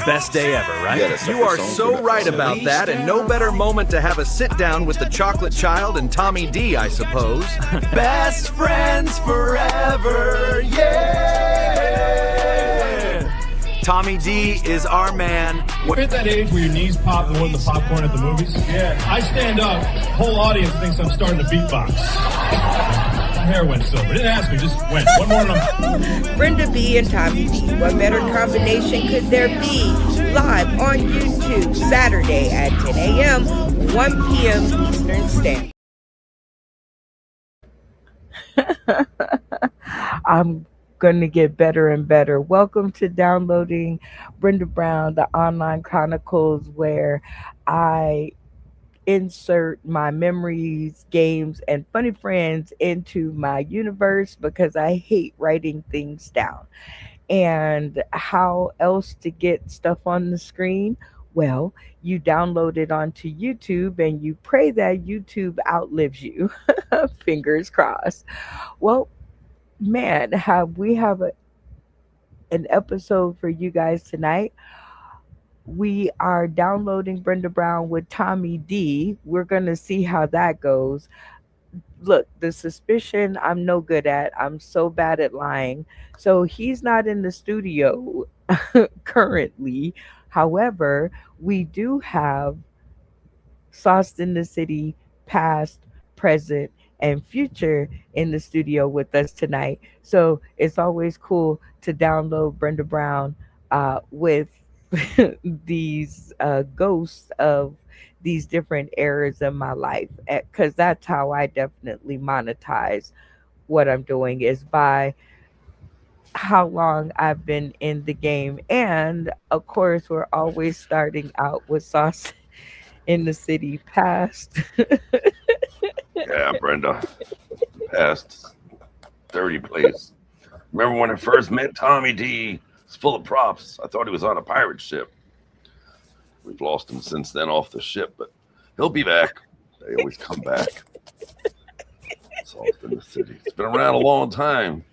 best day ever, right? Yeah, that's You are so right about that, and no better moment to have a sit down with the chocolate child and Tommy D, I suppose. Best friends forever, yeah! Tommy D is our man. We're at that age where your knees pop more than the popcorn at the movies. Yeah. I stand up, whole audience thinks I'm starting to beatbox. My hair went silver. Didn't ask me, just went. One more and Brenda B and Tommy D. What better combination could there be? Live on YouTube, Saturday at 10 a.m., 1 p.m. Eastern Standard. I'm going to get better and better. Welcome to downloading Brenda Brown, the online chronicles, where I insert my memories, games, and funny friends into my universe because I hate writing things down. And how else to get stuff on the screen? Well, you download it onto YouTube and you pray that YouTube outlives you. Fingers crossed. Well, man, we have an episode for you guys tonight. We are downloading Brenda Brown with Tommy D. We're going to see how that goes. Look, the suspicion I'm no good at. I'm so bad at lying. So he's not in the studio currently. However, we do have Sauce in the City, past, present, and future in the studio with us tonight. So it's always cool to download Brenda Brown with these ghosts of these different eras in my life, because that's how I definitely monetize what I'm doing, is by how long I've been in the game. And of course, we're always starting out with Sauce in the City, past. Yeah, Brenda. Past. Dirty place. Remember when I first met Tommy D? It's full of props. I thought he was on a pirate ship. We've lost him since then off the ship, but he'll be back. They always come back. Soft in the City. It's been around a long time.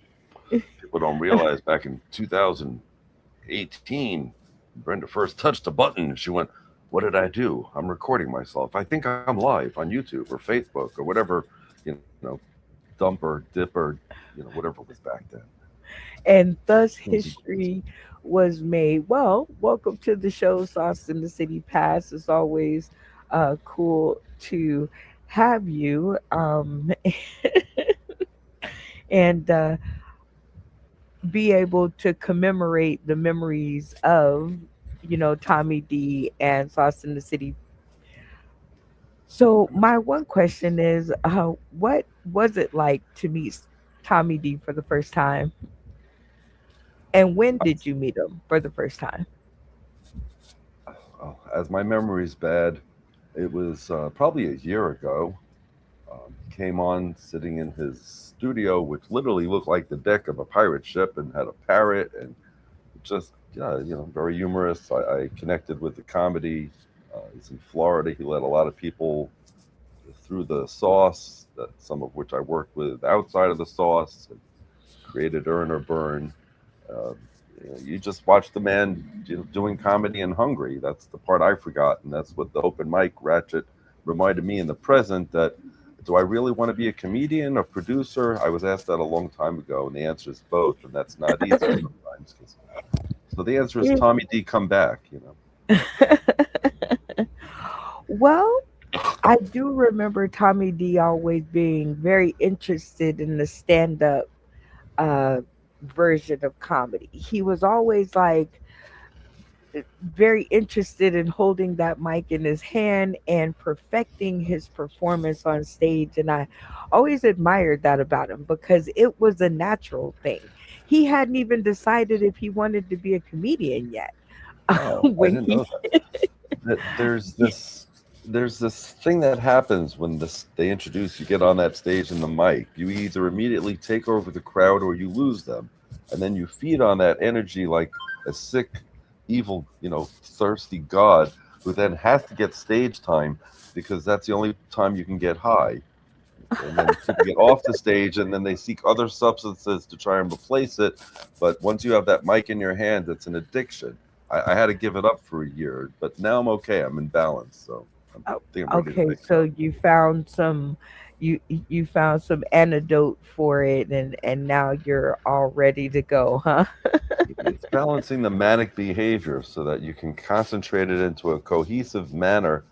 People don't realize back in 2018, Brenda first touched a button and she went, "What did I do? I'm recording myself. I think I'm live on YouTube or Facebook or whatever, dump or dip or, whatever was back then." And thus history was made. Well, welcome to the show, Sauce in the City Past. It's always cool to have you. And be able to commemorate the memories of, Tommy D and Sauce in the City. So my one question is, what was it like to meet Tommy D for the first time? And when did you meet him for the first time? As my memory's bad, it was probably a year ago. He came on sitting in his studio, which literally looked like the deck of a pirate ship, and had a parrot, and just, very humorous. I connected with the comedy. He's in Florida. He let a lot of people through the sauce, some of which I worked with outside of the sauce, and created Earn or Burn. You just watch the man doing comedy and hungry. That's the part I forgot, and that's what the open mic ratchet reminded me in the present, that do I really want to be a comedian, a producer? I was asked that a long time ago, and the answer is both, and that's not easy sometimes. So the answer is Tommy D, come back, Well, I do remember Tommy D always being very interested in the stand-up version of comedy. He was always like very interested in holding that mic in his hand and perfecting his performance on stage, and I always admired that about him because it was a natural thing. He hadn't even decided if he wanted to be a comedian yet. Oh, I didn't know that. There's this thing that happens when they introduce you, get on that stage in the mic. You either immediately take over the crowd or you lose them, and then you feed on that energy like a sick, evil, thirsty god who then has to get stage time because that's the only time you can get high. And then people get off the stage, and then they seek other substances to try and replace it. But once you have that mic in your hand, it's an addiction. I had to give it up for a year, but now I'm okay. I'm in balance, so I Oh, think I'm ready to okay, pick it so up. you found some antidote for it, and now you're all ready to go, huh? It's balancing the manic behavior so that you can concentrate it into a cohesive manner.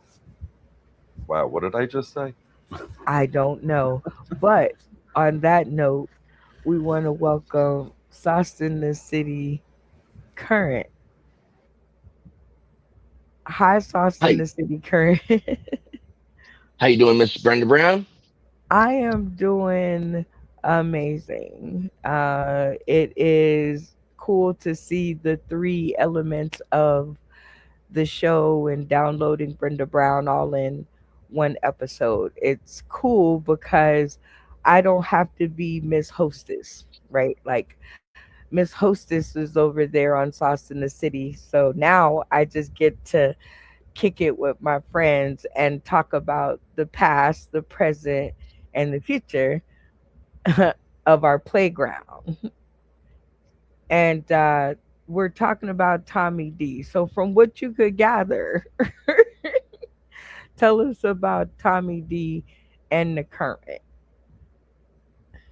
Wow, what did I just say? I don't know. But on that note, we want to welcome Sauce in the City Current. Hi, Sauce in Hi, the City Current. how you doing, Miss Brenda Brown? I am doing amazing. It is cool to see the three elements of the show and downloading Brenda Brown all in one episode. It's cool because I don't have to be Miss Hostess, right? Like Miss Hostess is over there on Sauce in the City. So now I just get to kick it with my friends and talk about the past, the present, and the future of our playground. And we're talking about Tommy D. So, from what you could gather, tell us about Tommy D and the current.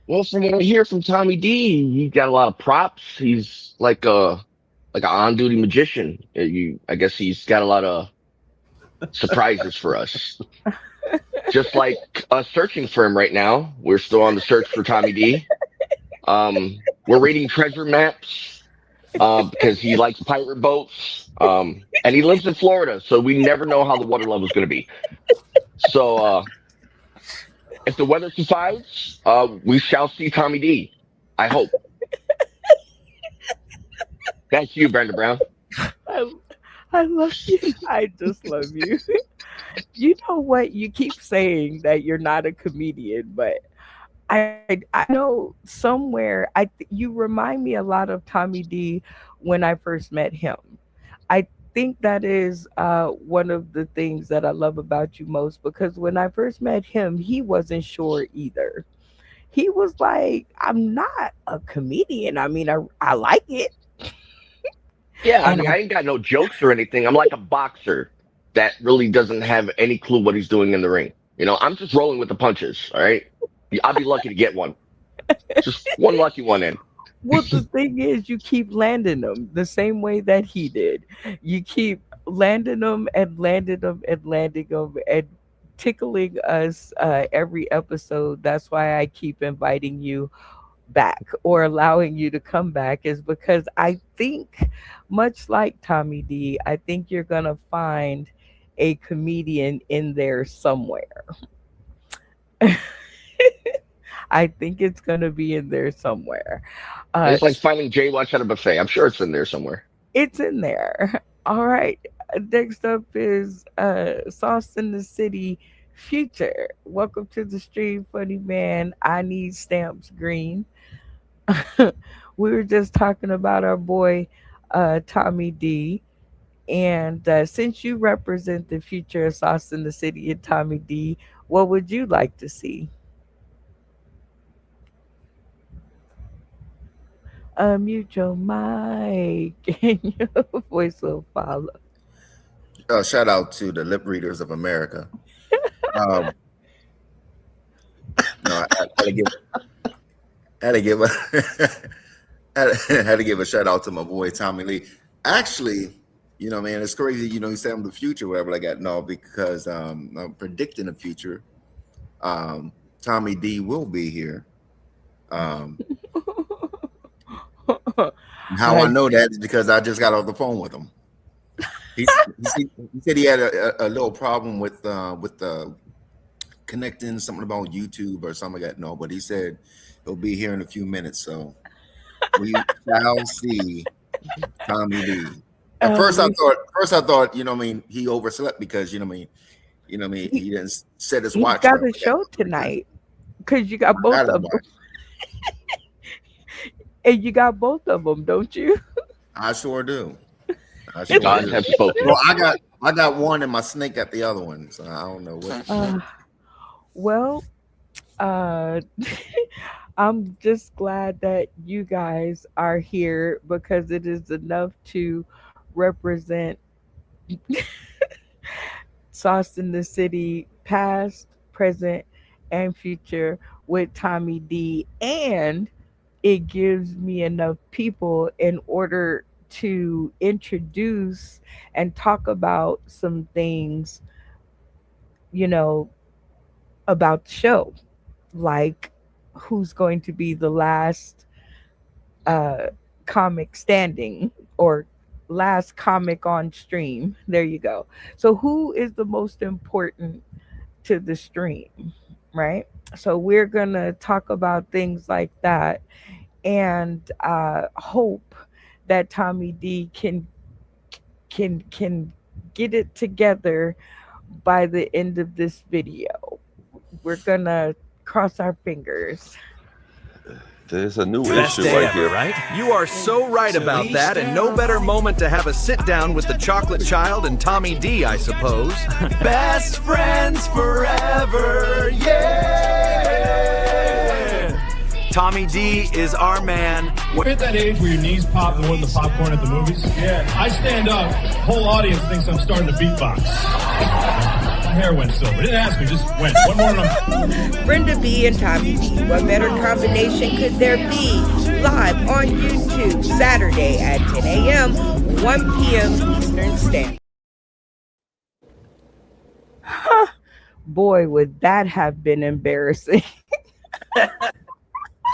Well, from what I hear from Tommy D, he's got a lot of props. He's like an on-duty magician. I guess he's got a lot of surprises for us. Just like us searching for him right now. We're still on the search for Tommy D. We're reading treasure maps because he likes pirate boats. And he lives in Florida, so we never know how the water level is going to be. So if the weather survives, we shall see Tommy D. I hope. That's you, Brenda Brown. I, I love you. I just love you. You know what? You keep saying that you're not a comedian, but I know somewhere you remind me a lot of Tommy D when I first met him. I think that is one of the things that I love about you most because when I first met him, he wasn't sure either. He was like, "I'm not a comedian. I mean, I like it." Yeah, I And mean, I ain't got no jokes or anything. I'm like a boxer that really doesn't have any clue what he's doing in the ring. I'm just rolling with the punches. All right. I'll be lucky to get one. Just one lucky one in. well, the thing is, you keep landing them the same way that he did. You keep landing them and landing them and landing them and tickling us every episode. That's why I keep inviting you back or allowing you to come back, is because I think, much like Tommy D, I think you're going to find a comedian in there somewhere. I think it's going to be in there somewhere. It's like S- finding Jay Watch at a buffet. I'm sure it's in there somewhere. it's in there. All right. Next up is Sauce in the City Future. Welcome to the stream, funny man. I need stamps green. We were just talking about our boy Tommy D. And since you represent the future of Sauce in the City and Tommy D, what would you like to see? Mute your mic and your voice will follow. Shout out to the lip readers of America. Um, no, I had to give a had to give a shout out to my boy Tommy Lee. Actually, man, it's crazy. You said I'm the future, whatever. I got no because I'm predicting the future. Tommy D will be here. Um, how I Like, know that is because I just got off the phone with him. He, he said he had a little problem with the connecting something about YouTube or something like that. No, but he said he'll be here in a few minutes. So we shall see Tommy D. At we, first I thought, he overslept because, he, he didn't set his he's watch got right. a show tonight because you got I both got his of them. watch. And you got both of them, don't you? I sure do. I The sure gods do. have spoken. Well, I got one and my snake got the other one. So I don't know what. Well, uh, I'm just glad that you guys are here because it is enough to represent Sauce in the City, past, present, and future with Tommy D. And it gives me enough people in order to introduce and talk about some things, you know, about the show, like who's going to be the last uh, comic standing or last comic on stream. There you go. So, who is the most important to the stream, right? So, we're going to talk about things like that and hope that Tommy D can get it together by the end of this video. We're gonna cross our fingers. There's a new Best issue day right ever, here. right? You are so right about that, and no better moment to have a sit down with the chocolate child and Tommy D, I suppose. Best friends forever, yeah! Tommy D is our man. We're at that age where your knees pop more than the popcorn at the movies. Yeah. I stand up, whole audience thinks I'm starting to beatbox. My hair went silver. Didn't ask me, just went. One more and I'm... Brenda B and Tommy D. What better combination could there be? Live on YouTube Saturday at 10 a.m., 1 p.m. Eastern Standard. Boy, would that have been embarrassing.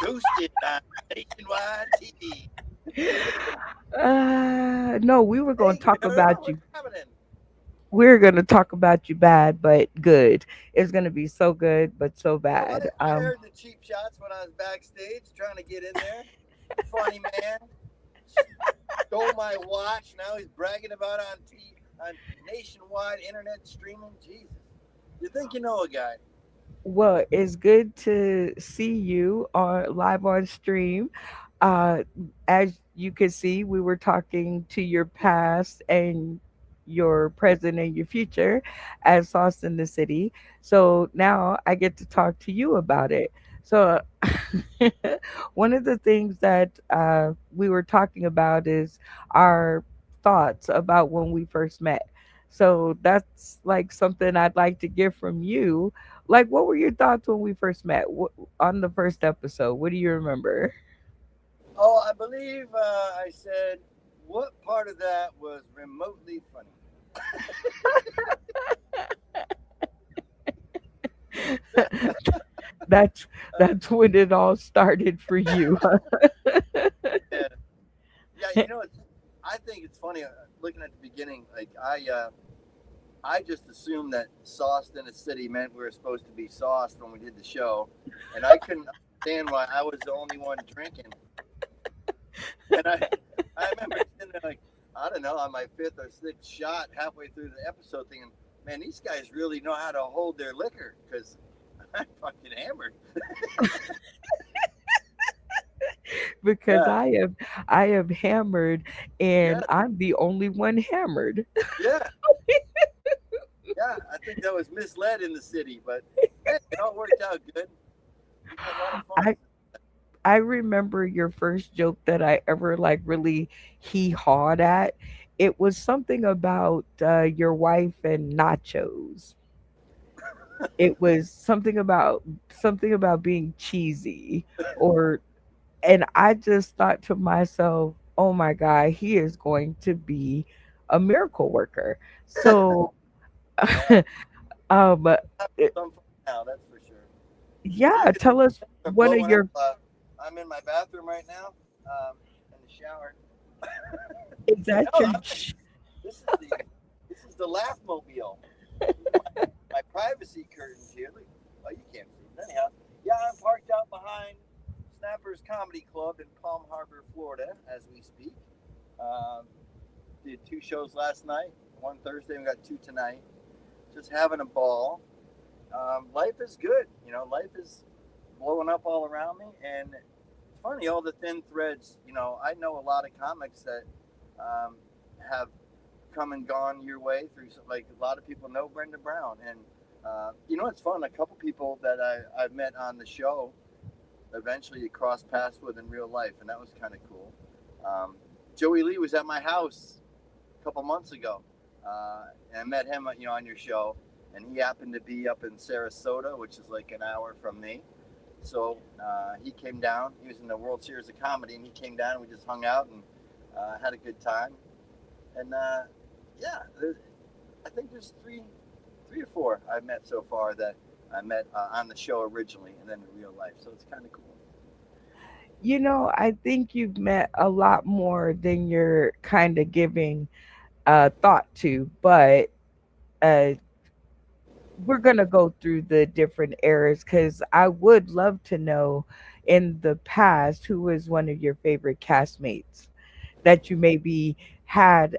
Toasted on nationwide TV. No, we were going to talk girl, about what's you. happening? We're going to talk about you bad, but good. It's going to be so good, but so Well, bad. I heard the cheap shots when I was backstage trying to get in there. Funny man. Stole my watch. Now he's bragging about it on nationwide internet streaming. Jesus. You think you know a guy. Well, it's good to see you on live on stream. Uh, as you can see, we were talking to your past and your present and your future as Sauce in the City. So now I get to talk to you about it. So one of the things that we were talking about is our thoughts about when we first met. So that's like something I'd like to get from you. Like, what were your thoughts when we first met on the first episode? What do you remember? Oh, I believe I said, what part of that was remotely funny? That's when it all started for you. Yeah, you know, I think it's funny looking at the beginning. Like I just assumed that sauced in a city meant we were supposed to be sauced when we did the show, and I couldn't understand why I was the only one drinking. And I remember sitting there like, I don't know, on my fifth or sixth shot halfway through the episode thinking, man, these guys really know how to hold their liquor because I'm fucking hammered. Because Yeah. I am hammered and Yeah. I'm the only one hammered. Yeah. Yeah, I think that was misled in the city, but hey, it all worked out good. We had a lot of fun. I remember your first joke that I ever like really hee hawed at. It was something about your wife and nachos. It was something about being cheesy, or and I just thought to myself, "Oh my God, he is going to be a miracle worker." So, Yeah, um, having some fun now, that's for sure. So yeah, you can tell us start one of blowing your up. I'm in my bathroom right now, in the shower. is that No, your this is the laugh mobile. My privacy curtains here. Look, oh, you can't see it. Anyhow, yeah, I'm parked out behind Snappers Comedy Club in Palm Harbor, Florida, as we speak. Did 2 shows last night, one Thursday, and we got 2 tonight. Just having a ball. Life is good. You know, life is blowing up all around me, and it's funny, all the thin threads. You know, I know a lot of comics that have come and gone your way through. Like a lot of people know Brenda Brown, and you know, it's fun. A couple people that I've met on the show eventually crossed paths with in real life, and that was kind of cool. Joey Lee was at my house couple months ago, and I met him, on your show, and he happened to be up in Sarasota, which is like an hour from me. So he came down. He was in the World Series of Comedy, and he came down. And we just hung out and had a good time. And yeah, I think there's three or four I've met so far that I met on the show originally, and then in real life. So it's kind of cool. I think you've met a lot more than you're kind of giving thought to, but uh, we're going to go through the different eras because I would love to know in the past who was one of your favorite castmates that you maybe had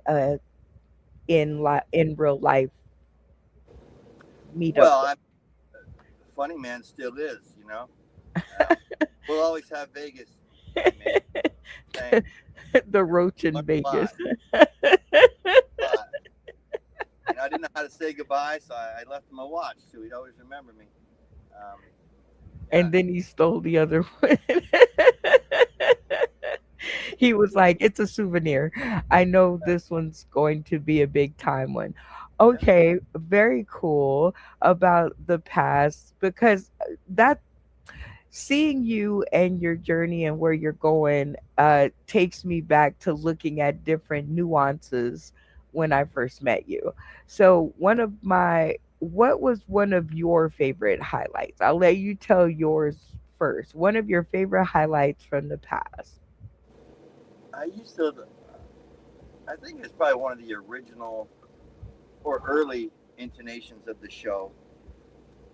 in real life meet up Well, with. I'm funny man still is, we'll always have Vegas. Saying, The roach in "Learn a Vegas. lot." I didn't know how to say goodbye, so I left him a watch, so he'd always remember me. Yeah. And then he stole the other one. He was like, "It's a souvenir. I know this one's going to be a big time one." Okay, very cool about the past because that seeing you and your journey and where you're going takes me back to looking at different nuances when I first met you. So, what was one of your favorite highlights? I'll let you tell yours first. One of your favorite highlights from the past. I used to, I think it's probably one of the original or early intonations of the show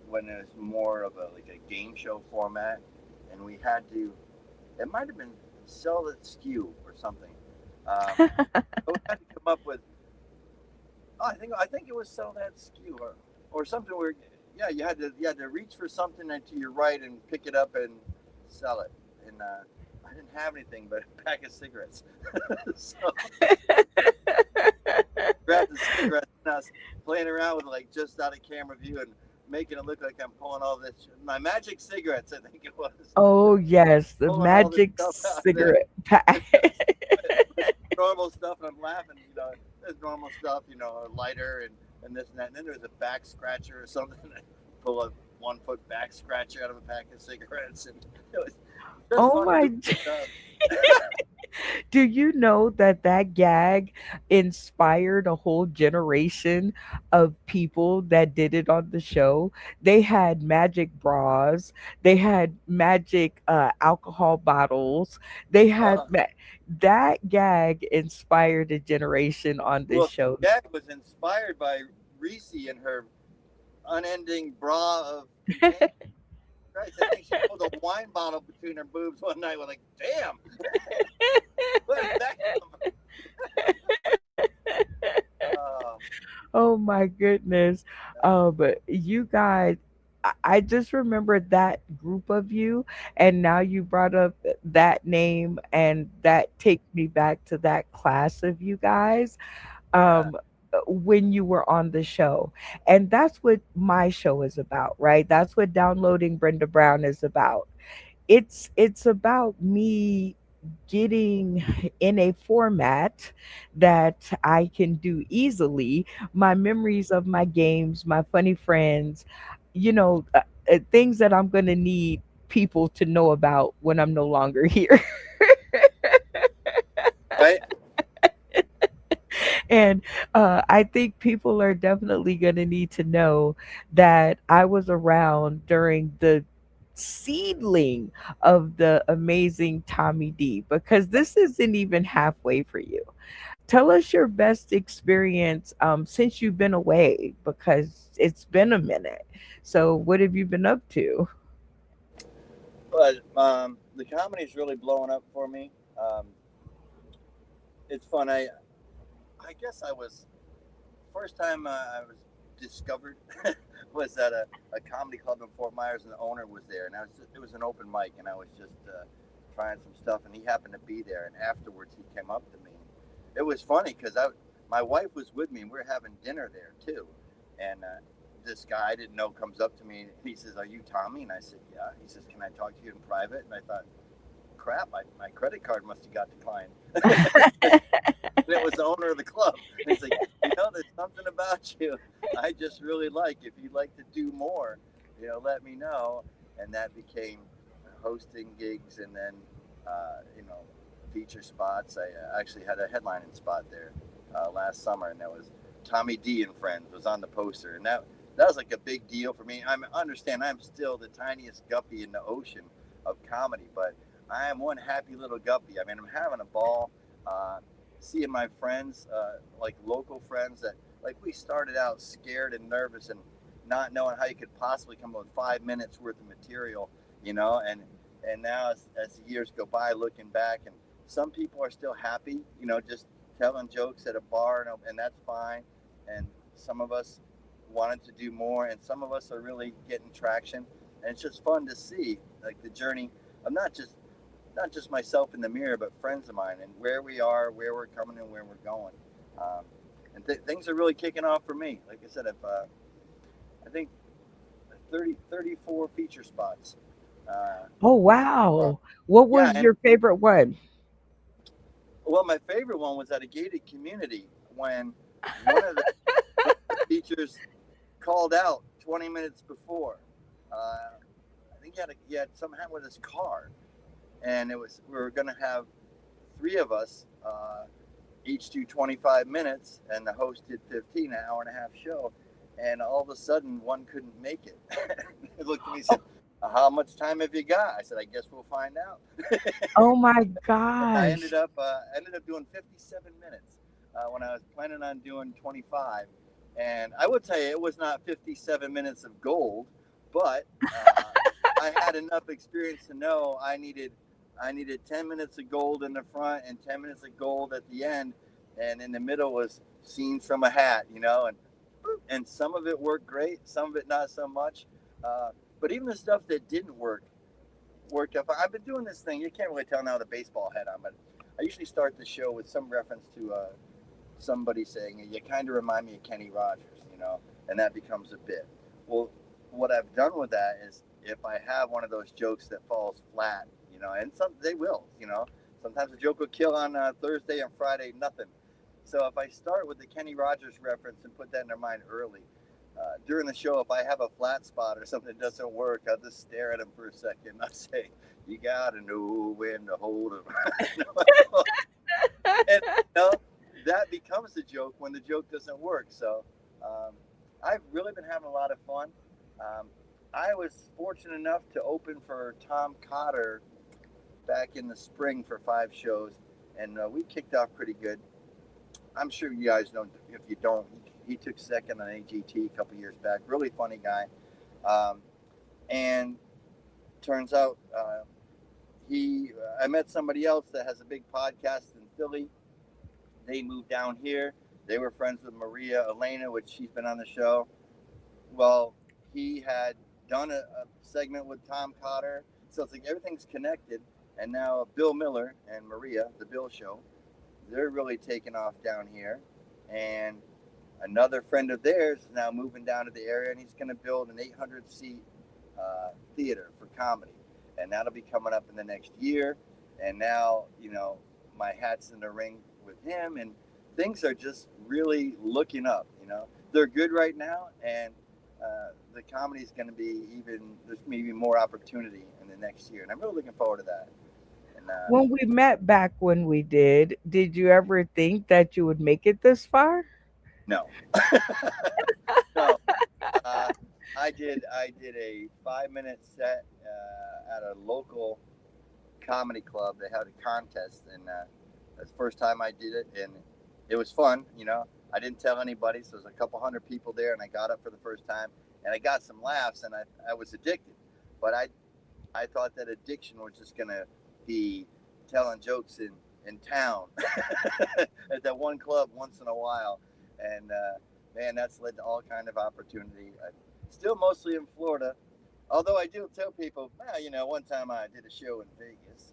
when it was more of a game show format, and we had to. It might have been Sell That Skew or something. But we had to come up with. Oh, I think it was Sell That Skew or something where you had to reach for something to your right and pick it up and sell it, and I didn't have anything but a pack of cigarettes. So grabbed the cigarettes and I was playing around with just out of camera view and making it look like I'm pulling all this. My magic cigarettes, I think it was. Oh yes, the Pulling all this magic stuff out cigarette pack. normal stuff, and I'm laughing. There's normal stuff, a lighter and this and that. And then there's a back scratcher or something. I pull a 1 foot back scratcher out of a pack of cigarettes, and it was just Oh my! stuff. Do you know that gag inspired a whole generation of people that did it on the show? They had magic bras, they had magic alcohol bottles, they had Uh, that gag inspired a generation on this well, show. Jack was inspired by Reese and her unending bra of. Christ, I think she pulled a wine bottle between her boobs one night. We're like, damn. Where did that come from? Oh my goodness. But you guys, I just remember that group of you, and now you brought up that name, and that takes me back to that class of you guys. Yeah. When you were on the show. And that's what my show is about, right? That's what Downloading Brenda Brown is about. It's about me getting in a format that I can do easily, my memories of my games, my funny friends, things that I'm going to need people to know about when I'm no longer here. Right? And I think people are definitely going to need to know that I was around during the seedling of the amazing Tommy D, because this isn't even halfway for you. Tell us your best experience since you've been away, because it's been a minute. So, what have you been up to? But the comedy's really blowing up for me. It's fun. I guess first time I was discovered was at a comedy club in Fort Myers, and the owner was there, and it was an open mic, and I was just trying some stuff, and he happened to be there, and afterwards he came up to me. It was funny because my wife was with me, and we were having dinner there too, and this guy I didn't know comes up to me, and he says, "Are you Tommy?" And I said, "Yeah." He says, "Can I talk to you in private?" And I thought, crap, my credit card must have got declined. And it was the owner of the club. And he's like, there's something about you I just really like. If you'd like to do more, let me know. And that became hosting gigs, and then, feature spots. I actually had a headlining spot there last summer, and that was Tommy D and Friends was on the poster. And that was like a big deal for me. I understand I'm still the tiniest guppy in the ocean of comedy, but I am one happy little guppy. I mean, I'm having a ball. Seeing my friends, like local friends that, like, we started out scared and nervous and not knowing how you could possibly come up with 5 minutes worth of material, and now as the years go by, looking back, and some people are still happy, just telling jokes at a bar, and that's fine. And some of us wanted to do more, and some of us are really getting traction, and it's just fun to see, like, the journey of not just myself in the mirror, but friends of mine, and where we are, where we're coming, and where we're going. And things are really kicking off for me. Like I said, I think 34 feature spots. Oh, wow. What was your favorite one? Well, my favorite one was at a gated community when one of the features called out 20 minutes before. I think he had something happen with his car. And we were going to have 3 of us each do 25 minutes, and the host did 15, an hour and a half show. And all of a sudden, one couldn't make it. He looked at me and said, "How much time have you got?" I said, "I guess we'll find out." Oh my gosh! I ended up doing 57 minutes when I was planning on doing 25. And I would tell you, it was not 57 minutes of gold, but I had enough experience to know I needed 10 minutes of gold in the front and 10 minutes of gold at the end, and in the middle was scenes from a hat, and some of it worked great, some of it not so much, but even the stuff that didn't worked up. I've been doing this thing, you can't really tell now the baseball hat on, but I usually start the show with some reference to somebody saying, "You kind of remind me of Kenny Rogers," and that becomes a bit. Well, what I've done with that is, if I have one of those jokes that falls flat, and they will, sometimes a joke will kill on Thursday and Friday, nothing. So if I start with the Kenny Rogers reference and put that in their mind early, during the show, if I have a flat spot or something that doesn't work, I'll just stare at them for a second. I'll say, "You gotta know when to hold them." And that becomes the joke when the joke doesn't work. So I've really been having a lot of fun. I was fortunate enough to open for Tom Cotter back in the spring for 5 shows, and we kicked off pretty good. I'm sure you guys know. If you don't, he took second on AGT a couple years back. Really funny guy. And turns out I met somebody else that has a big podcast in Philly. They moved down here. They were friends with Maria Elena, which she's been on the show. Well, he had done a segment with Tom Cotter. So it's like everything's connected. And now Bill Miller and Maria, the Bill Show, they're really taking off down here. And another friend of theirs is now moving down to the area, and he's going to build an 800-seat theater for comedy. And that'll be coming up in the next year. And now, my hat's in the ring with him, and things are just really looking up. They're good right now, and the comedy is going to be there's maybe more opportunity in the next year. And I'm really looking forward to that. And, when we met back when we did you ever think that you would make it this far? No. No. I did a 5-minute set at a local comedy club. They had a contest, and that's the first time I did it, and it was fun. I didn't tell anybody, so there's a couple hundred people there, and I got up for the first time, and I got some laughs, and I was addicted. But I thought that addiction was just gonna be telling jokes in town at that one club once in a while, and man, that's led to all kind of opportunity. Still mostly in Florida, although I do tell people, one time I did a show in Vegas.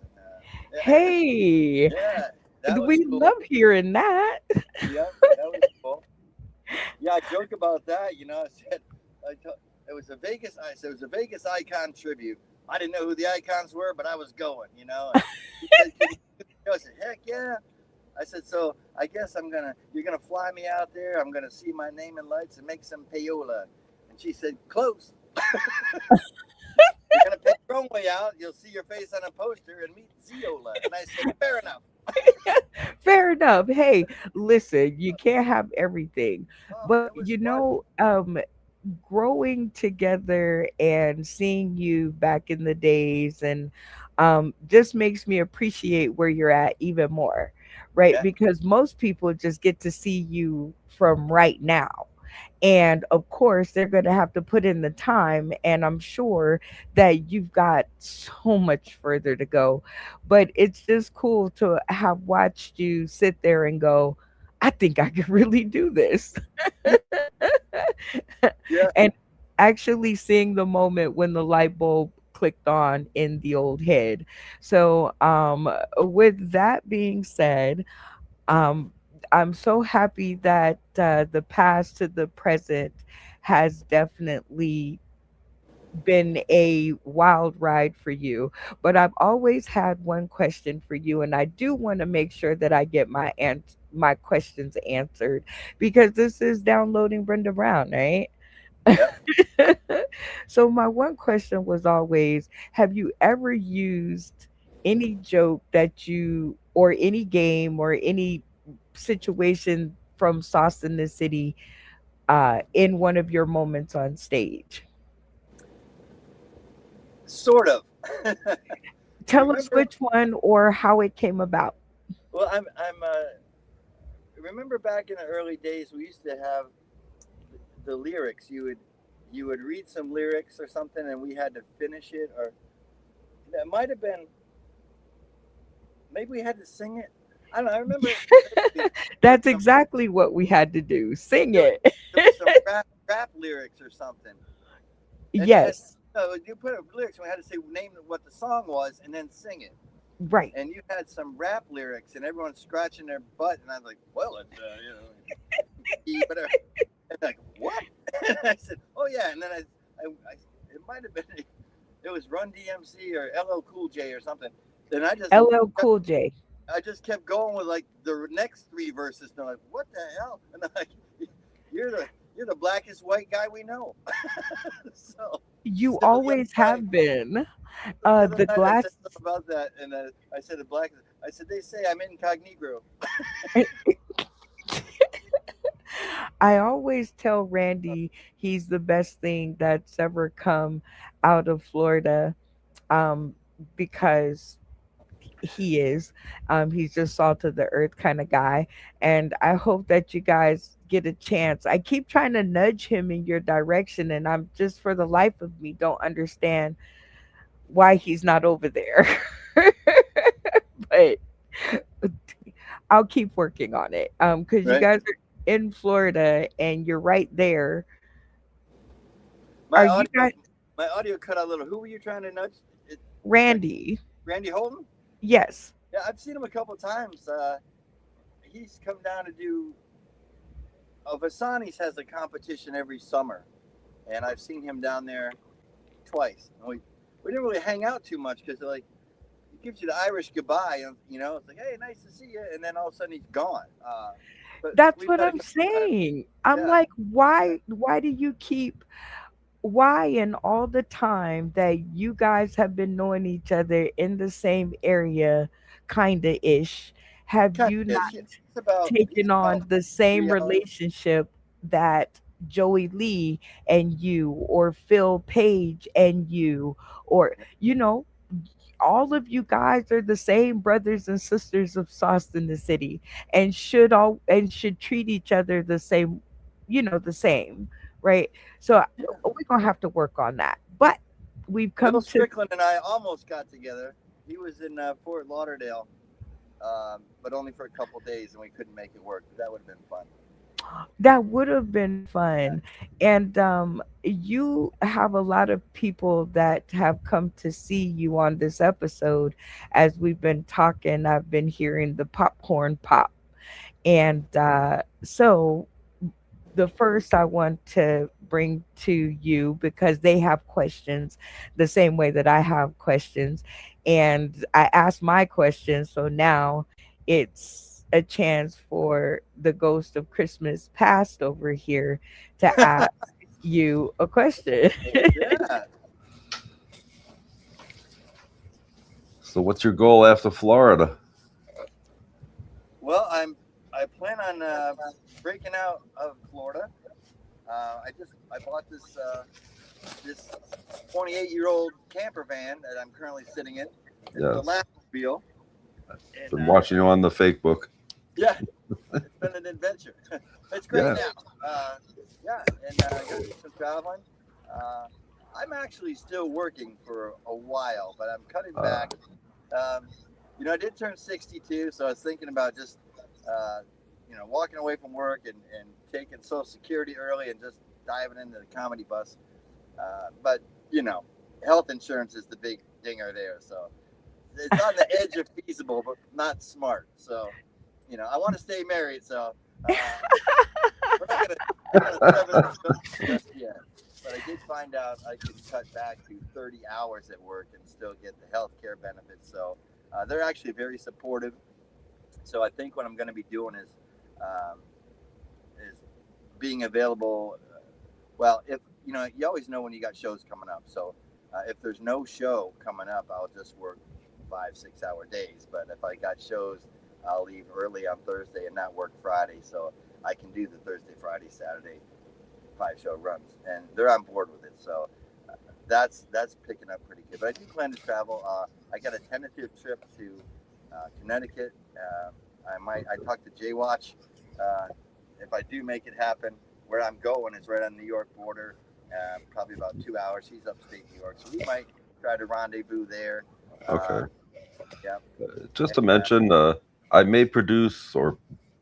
And, hey, yeah, we cool. love hearing that. Yeah, that was cool. Yeah, I joke about that. I said it was a Vegas icon tribute I didn't know who the icons were, but I was going, you know. And he said, "Can you do the show?" I said, "Heck yeah." I said, "So I guess you're gonna fly me out there. I'm gonna see my name in lights and make some payola." And she said, "Close. You're gonna pay your own way out. You'll see your face on a poster and meet Ziola." And I said, "Fair enough." Fair enough. Hey, listen, you can't have everything. Oh, But it was fun. growing together and seeing you back in the days and just makes me appreciate where you're at even more, right? Yeah, Because most people just get to see you from right now. And of course, they're going to have to put in the time. And I'm sure that you've got so much further to go. But it's just cool to have watched you sit there and go, I think I could really do this. yeah. And actually seeing the moment when the light bulb clicked on in the old head. So, with that being said, um, I'm so happy that the past to the present has definitely been a wild ride for you. But I've always had one question for you, and I do want to make sure that I get my questions answered because this is downloading Brenda Brown, right? Yep. So my one question was always, have you ever used any joke that you or any game or any situation from Sauce in the City in one of your moments on stage? Sort of. Tell us Remember? which one or how it came about. Well, I'm. Remember back in the early days, we used to have the lyrics. You would read some lyrics or something, and we had to finish it, or that might have been maybe we had to sing it. I don't know. I remember there That's was some exactly what we had to do. Sing there was, it. there was some rap lyrics or something, and Yes, so you put up lyrics, and we had to say name what the song was, and then sing it. right. And you had some rap lyrics, and everyone's scratching their butt, and I was like, "Well, it's whatever." And like, "What?" And I said, "Oh yeah." And then it might have been it was Run DMC or LL Cool J or something. Then LL Cool J. I just kept going with like the next three verses. And they're like, "What the hell?" And I'm like, "You're the blackest white guy we know." So You so the other always night, have been. the other The night I glass. said something about that, and I said the black. I said they say I'm incognito. I always tell Randy he's the best thing that's ever come out of Florida, um, because he is. He's just salt of the earth kind of guy. And I hope that you guys get a chance. I keep trying to nudge him in your direction, and I'm just for the life of me don't understand why he's not over there. But I'll keep working on it. Because you Right. guys are in Florida and you're right there. My Are you audio, guys my audio cut out a little. Who were you trying to nudge? Randy? Randy Holden? Yes. Yeah, I've seen him a couple times. He's come down to do. Vasani's has a competition every summer, and I've seen him down there twice. And we didn't really hang out too much because like he gives you the Irish goodbye, and it's like, "Hey, nice to see you," and then all of a sudden he's gone. But That's we've what had a I'm good time. saying. I'm Yeah, like, why do you keep why in all the time that you guys have been knowing each other in the same area, kinda ish, have kind you of not is. He's taken about on the same 3 hours. relationship that Joey Lee and you or Phil Page and you or all of you guys are the same brothers and sisters of Sauce in the City and should treat each other the same, the same, right? So Yeah. we're gonna have to work on that. But we've Bill come to Strickland and I almost got together. He was in Fort Lauderdale, but only for a couple days, and we couldn't make it work. That would have been fun. that would have been Yeah. fun. And you have a lot of people that have come to see you on this episode as we've been talking. I've been hearing the popcorn pop. And so the first I want to bring to you because they have questions the same way that I have questions. And I asked my questions. So now it's a chance for the ghost of Christmas past over here to ask you a question. Yeah. So what's your goal after Florida? Well, I plan on breaking out of Florida. I bought this 28-year-old camper van that I'm currently sitting in. It's the Lapmobile. Been watching you on the fake book. Yeah, it's been an adventure. It's great now. And gonna do some traveling. I'm actually still working for a while, but I'm cutting back. I did turn 62, so I was thinking about just, walking away from work and taking Social Security early and just diving into the comedy bus. But health insurance is the big dinger there, so it's on the edge of feasible, but not smart. So, I want to stay married, so we're not gonna just yet. But I did find out I could cut back to 30 hours at work and still get the health care benefits. So they're actually very supportive. So I think what I'm going to be doing is being available. Well, if you always know when you got shows coming up. So if there's no show coming up, I'll just work 5-6 hour days. But if I got shows, I'll leave early on Thursday and not work Friday. So I can do the Thursday, Friday, Saturday 5-show runs, and they're on board with it. So that's picking up pretty good. But I do plan to travel. I got a tentative trip to Connecticut. I talked to J-Watch. If I do make it happen, where I'm going is right on the New York border, probably about 2 hours. He's upstate New York, so we might try to rendezvous there. Okay. Yeah. Just to mention, I may produce or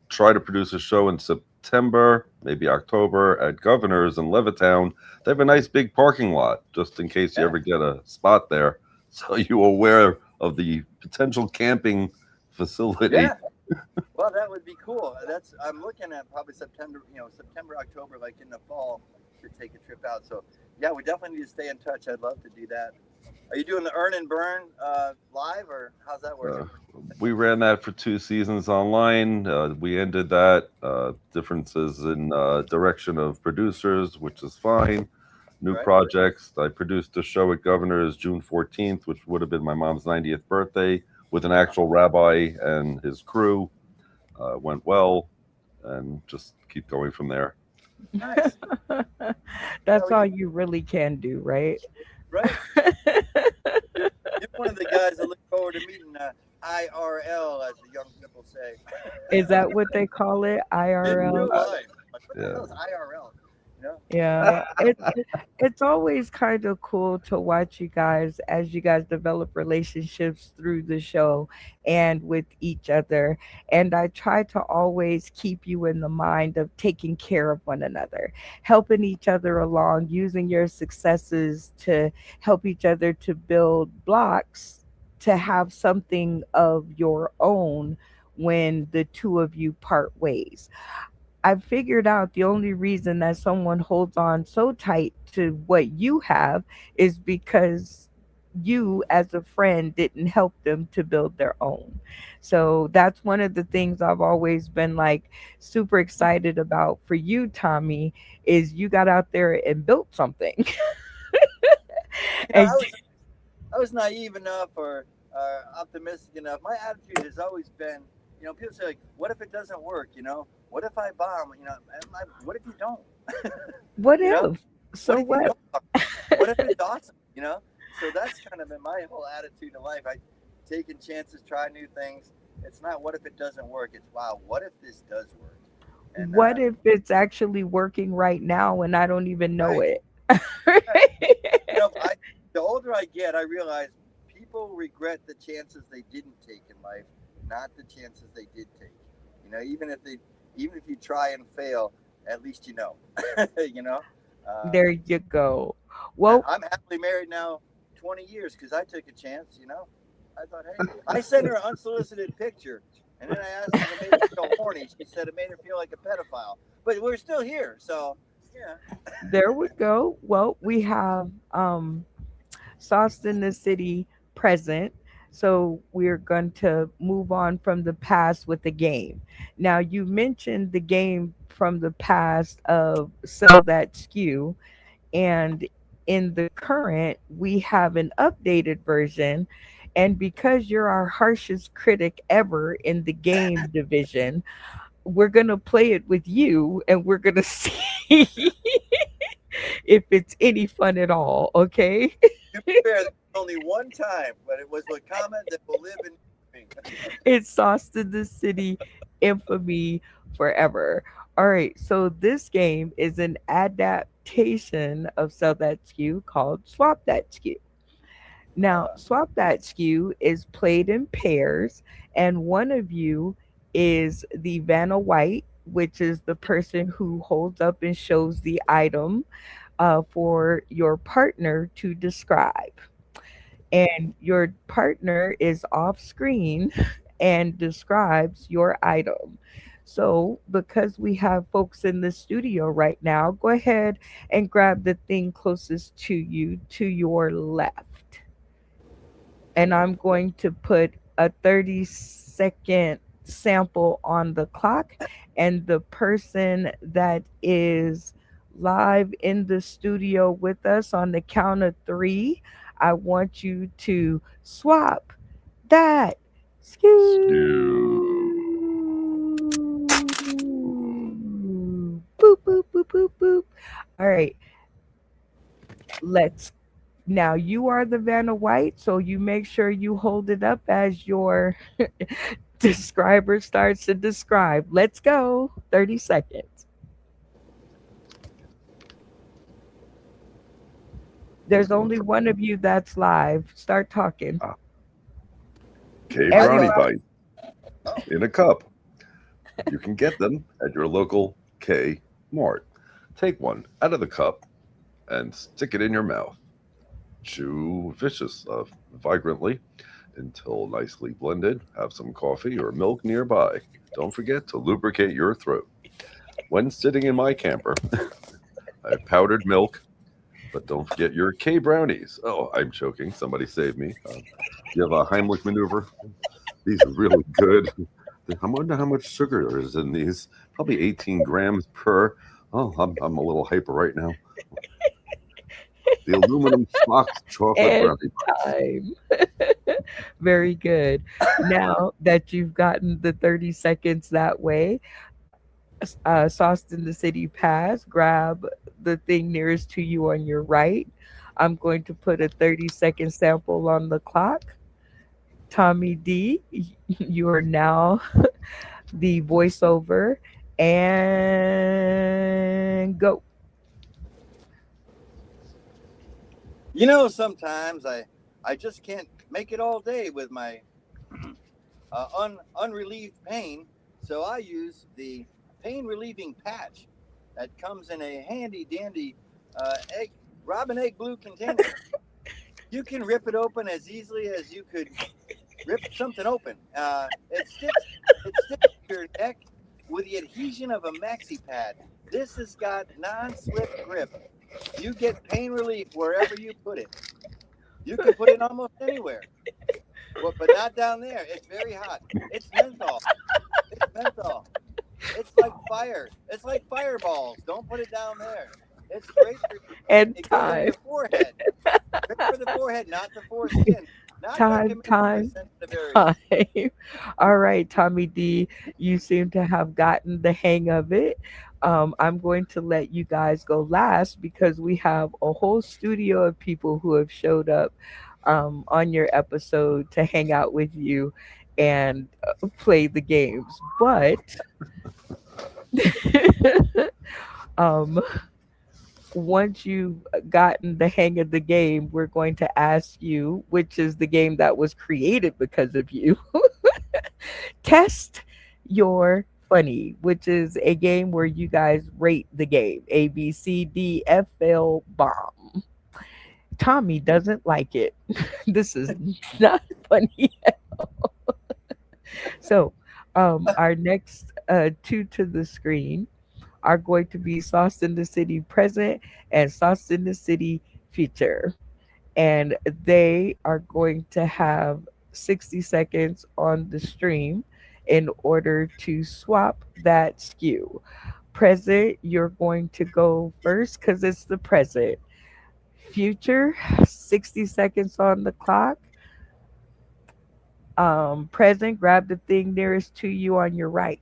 try to produce a show in September, maybe October, at Governor's in Levittown. They have a nice big parking lot, just in case you ever get a spot there, so you're aware of the potential camping facility. Yeah. Well, that would be cool. I'm looking at probably September, October, like in the fall, to take a trip out. So yeah, we definitely need to stay in touch. I'd love to do that. Are you doing the Earn and Burn live, or how's that working? We ran that for 2 seasons online. We ended that. Differences in direction of producers, which is fine. New projects. I produced a show at Governor's June 14th, which would have been my mom's 90th birthday, with an actual rabbi and his crew. Went well, and just keep going from there. Nice. That's all you really can do, right? Right. You're one of the guys I look forward to meeting IRL, as the young people say. Is that what they call it? IRL? In real life. Like, what the Yeah. hell is IRL? Yeah, it's always kind of cool to watch you guys as you guys develop relationships through the show and with each other. And I try to always keep you in the mind of taking care of one another, helping each other along, using your successes to help each other to build blocks to have something of your own when the two of you part ways. I figured out the only reason that someone holds on so tight to what you have is because you, as a friend, didn't help them to build their own. So that's one of the things I've always been like super excited about for you, Tommy, is you got out there and built something. I was naive enough or optimistic enough. My attitude has always been, people say, like, what if it doesn't work? What if I bomb? What if you don't? What if? So what? What if it's awesome? So that's kind of been my whole attitude in life. I taking chances, try new things. It's not what if it doesn't work. It's wow, what if this does work? And, what if it's actually working right now and I don't even know it? The older I get, I realize people regret the chances they didn't take in life, not the chances they did take. Even if you try and fail, at least you know. There you go. Well, I'm happily married now 20 years because I took a chance. I thought, hey, I sent her an unsolicited picture, and then I asked her if it made her feel horny. She said it made her feel like a pedophile. But we're still here, so Yeah. There we go. Well, we have Sauce in the City present. So we're going to move on from the past with the game. Now, you mentioned the game from the past of Sell That Skew, and in the current, we have an updated version. And because you're our harshest critic ever in the game division, we're going to play it with you and we're going to see if it's any fun at all, okay? To be fair, there was only one time, but it was a comment that will live in me. It's Sauce in the City infamy forever. All right, so this game is an adaptation of Sell That Skew called Swap That Skew. Now, Swap That Skew is played in pairs, and one of you is the Vanna White, which is the person who holds up and shows the item for your partner to describe. And your partner is off screen and describes your item. So, because we have folks in the studio right now, go ahead and grab the thing closest to you to your left. And I'm going to put a 30-second sample on the clock. And the person that is live in the studio with us on the count of three, I want you to swap that You. skew. Boop, boop, boop, boop, boop. All right, let's now you are the Vanna White, so you make sure you hold it up as your describer starts to describe. Let's go. 30 seconds. There's only one of you that's live. Start talking. K I brownie know. bites in a cup. You can get them at your local K Mart. Take one out of the cup and stick it in your mouth. Chew vibrantly until nicely blended. Have some coffee or milk nearby. Don't forget to lubricate your throat. When sitting in my camper, I have powdered milk, but don't forget your K brownies. Oh, I'm choking. Somebody save me. You have a Heimlich maneuver. These are really good. I wonder how much sugar there is in these. Probably 18 grams per. Oh, I'm a little hyper right now. The aluminum box chocolate And brownie bites. time. Very good. Now that you've gotten the 30 seconds that way, Sauce in the City Pass, grab the thing nearest to you on your right. I'm going to put a 30-second sample on the clock. Tommy D, you are now the voiceover and go. You know, sometimes I just can't make it all day with my unrelieved pain, so I use the pain relieving patch that comes in a handy dandy egg robin egg blue container. You can rip it open as easily as you could rip something open. It sticks to your neck with the adhesion of a maxi pad. This has got non-slip grip. You get pain relief wherever you put it. You can put it almost anywhere. Well, but not down there. It's very hot. It's menthol. It's menthol. It's like fire. It's like fireballs. Don't put it down there. It's great for you. And It goes on time, your forehead. Great for the forehead, not the foreskin. Not time, recommended for time, sensitive areas. time. All right, Tommy D, you seem to have gotten the hang of it. I'm going to let you guys go last because we have a whole studio of people who have showed up on your episode to hang out with you and play the games. But um, once you've gotten the hang of the game, we're going to ask you, which is the game that was created because of you, test your funny, which is a game where you guys rate the game A, B, C, D, F, L, bomb. Tommy doesn't like it. This is not funny. So, our next two to the screen are going to be Sauce in the City present and Sauce in the City future. And they are going to have 60 seconds on the stream in order to swap that skew. Present, you're going to go first because it's the present. Future, 60 seconds on the clock. Present, grab the thing nearest to you on your right.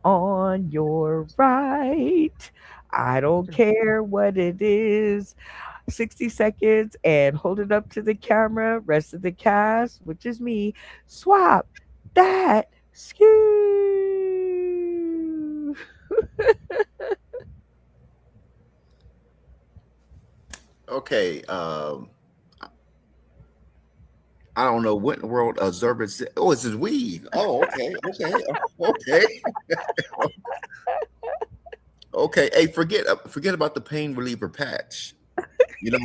On your right. I don't care what it is. 60 seconds and hold it up to the camera. Rest of the cast, which is me, swap that skew. Okay. I don't know what in the world Zerbert. Oh, it's his weed. Oh, okay, okay. Okay. Hey, forget about the pain reliever patch. You know,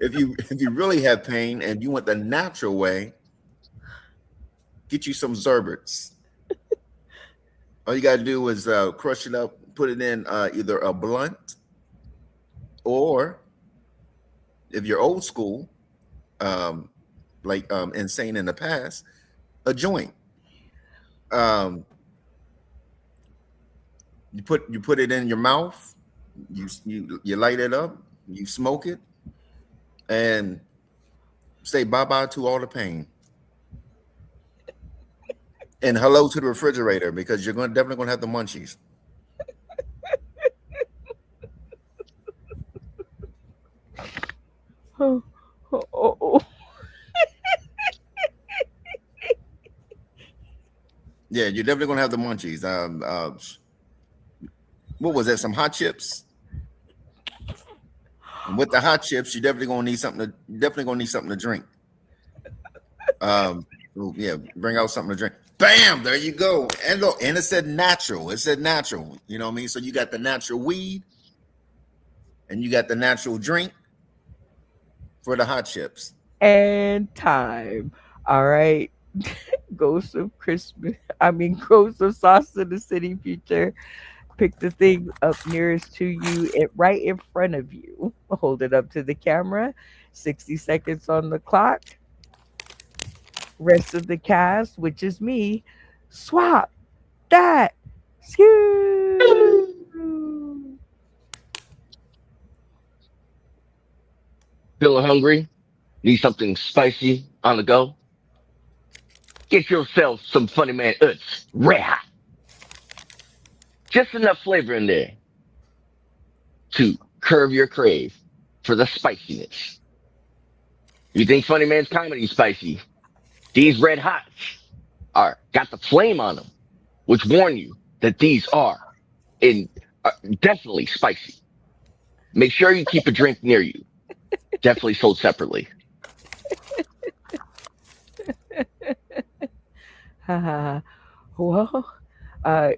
if you really have pain and you want the natural way, get you some Zerberts. All you gotta do is crush it up, put it in either a blunt, or if you're old school, like Insane in the past, a joint. You put it in your mouth, you light it up, you smoke it, and say bye-bye to all the pain. And hello to the refrigerator, because you're definitely gonna have the munchies. Oh. Yeah, you're definitely gonna have the munchies. What was that? Some hot chips. And with the hot chips, you're definitely gonna need something to drink. Yeah, bring out something to drink. Bam! There you go. And look, and it said natural. It said natural. You know what I mean? So you got the natural weed, and you got the natural drink for the hot chips. And time. All right. Ghost of Sauce in the City future. Pick the thing up nearest to you, right in front of you. Hold it up to the camera. 60 seconds on the clock. Rest of the cast, which is me, swap that skew. Feeling hungry? Need something spicy on the go? Get yourself some Funny Man Uts. Red hot. Just enough flavor in there to curb your crave for the spiciness. You think Funny Man's comedy is spicy? These red hots got the flame on them, which warn you that these are definitely spicy. Make sure you keep a drink near you. Definitely sold separately. Well,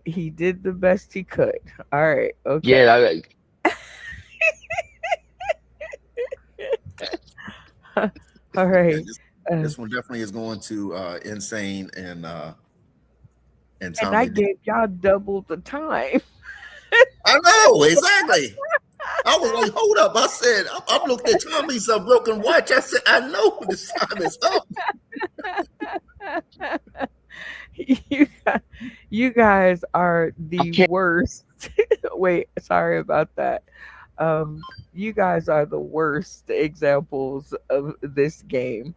he did the best he could. All right. Okay. Yeah. All right. This one definitely is going to Insane and Tommy. And I gave y'all double the time. I know, exactly. I was like, hold up. I said, I'm looking at Tommy's broken watch. I said, I know this time is up. You guys are the worst. Wait, sorry about that. You guys are the worst examples of this game.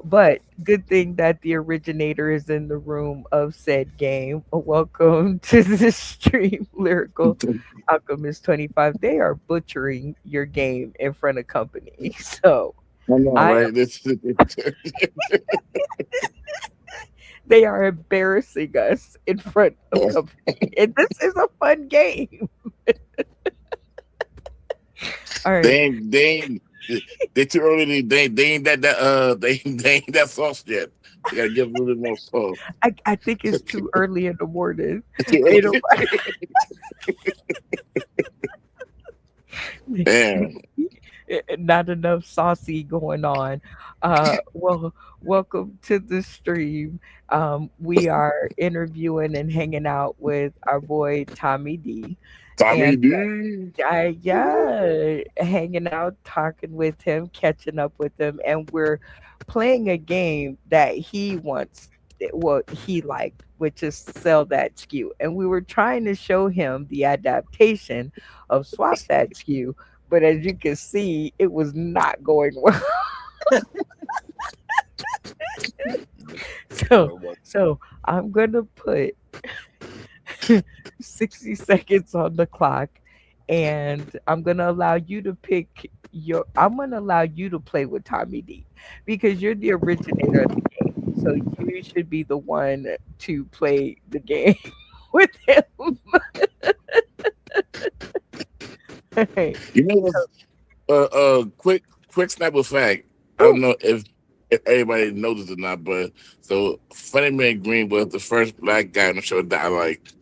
But good thing that the originator is in the room of said game. Welcome to the stream, Lyrical Alchemist 25. They are butchering your game in front of company. So I know, right? They are embarrassing us in front of company. And this is a fun game. All right. They too early. They ain't that sauce yet. You gotta give them a little bit more sauce. I think it's too early in the morning. Damn. Not enough saucy going on. Well, welcome to the stream. We are interviewing and hanging out with our boy Tommy D, Tommy and D. yeah, hanging out, talking with him, catching up with him, and we're playing a game that he wants, what he liked, which is sell that skew. And we were trying to show him the adaptation of swap that skew, but as you can see, it was not going well. So, so I'm gonna put 60 seconds on the clock, and I'm gonna allow you to pick your. I'm gonna allow you to play with Tommy D because you're the originator of the game. So you should be the one to play the game with him. Hey, You know, quick snap of fact. I ooh, don't know if everybody knows this or not, but so Funny Man Green was the first black guy on the show that I liked.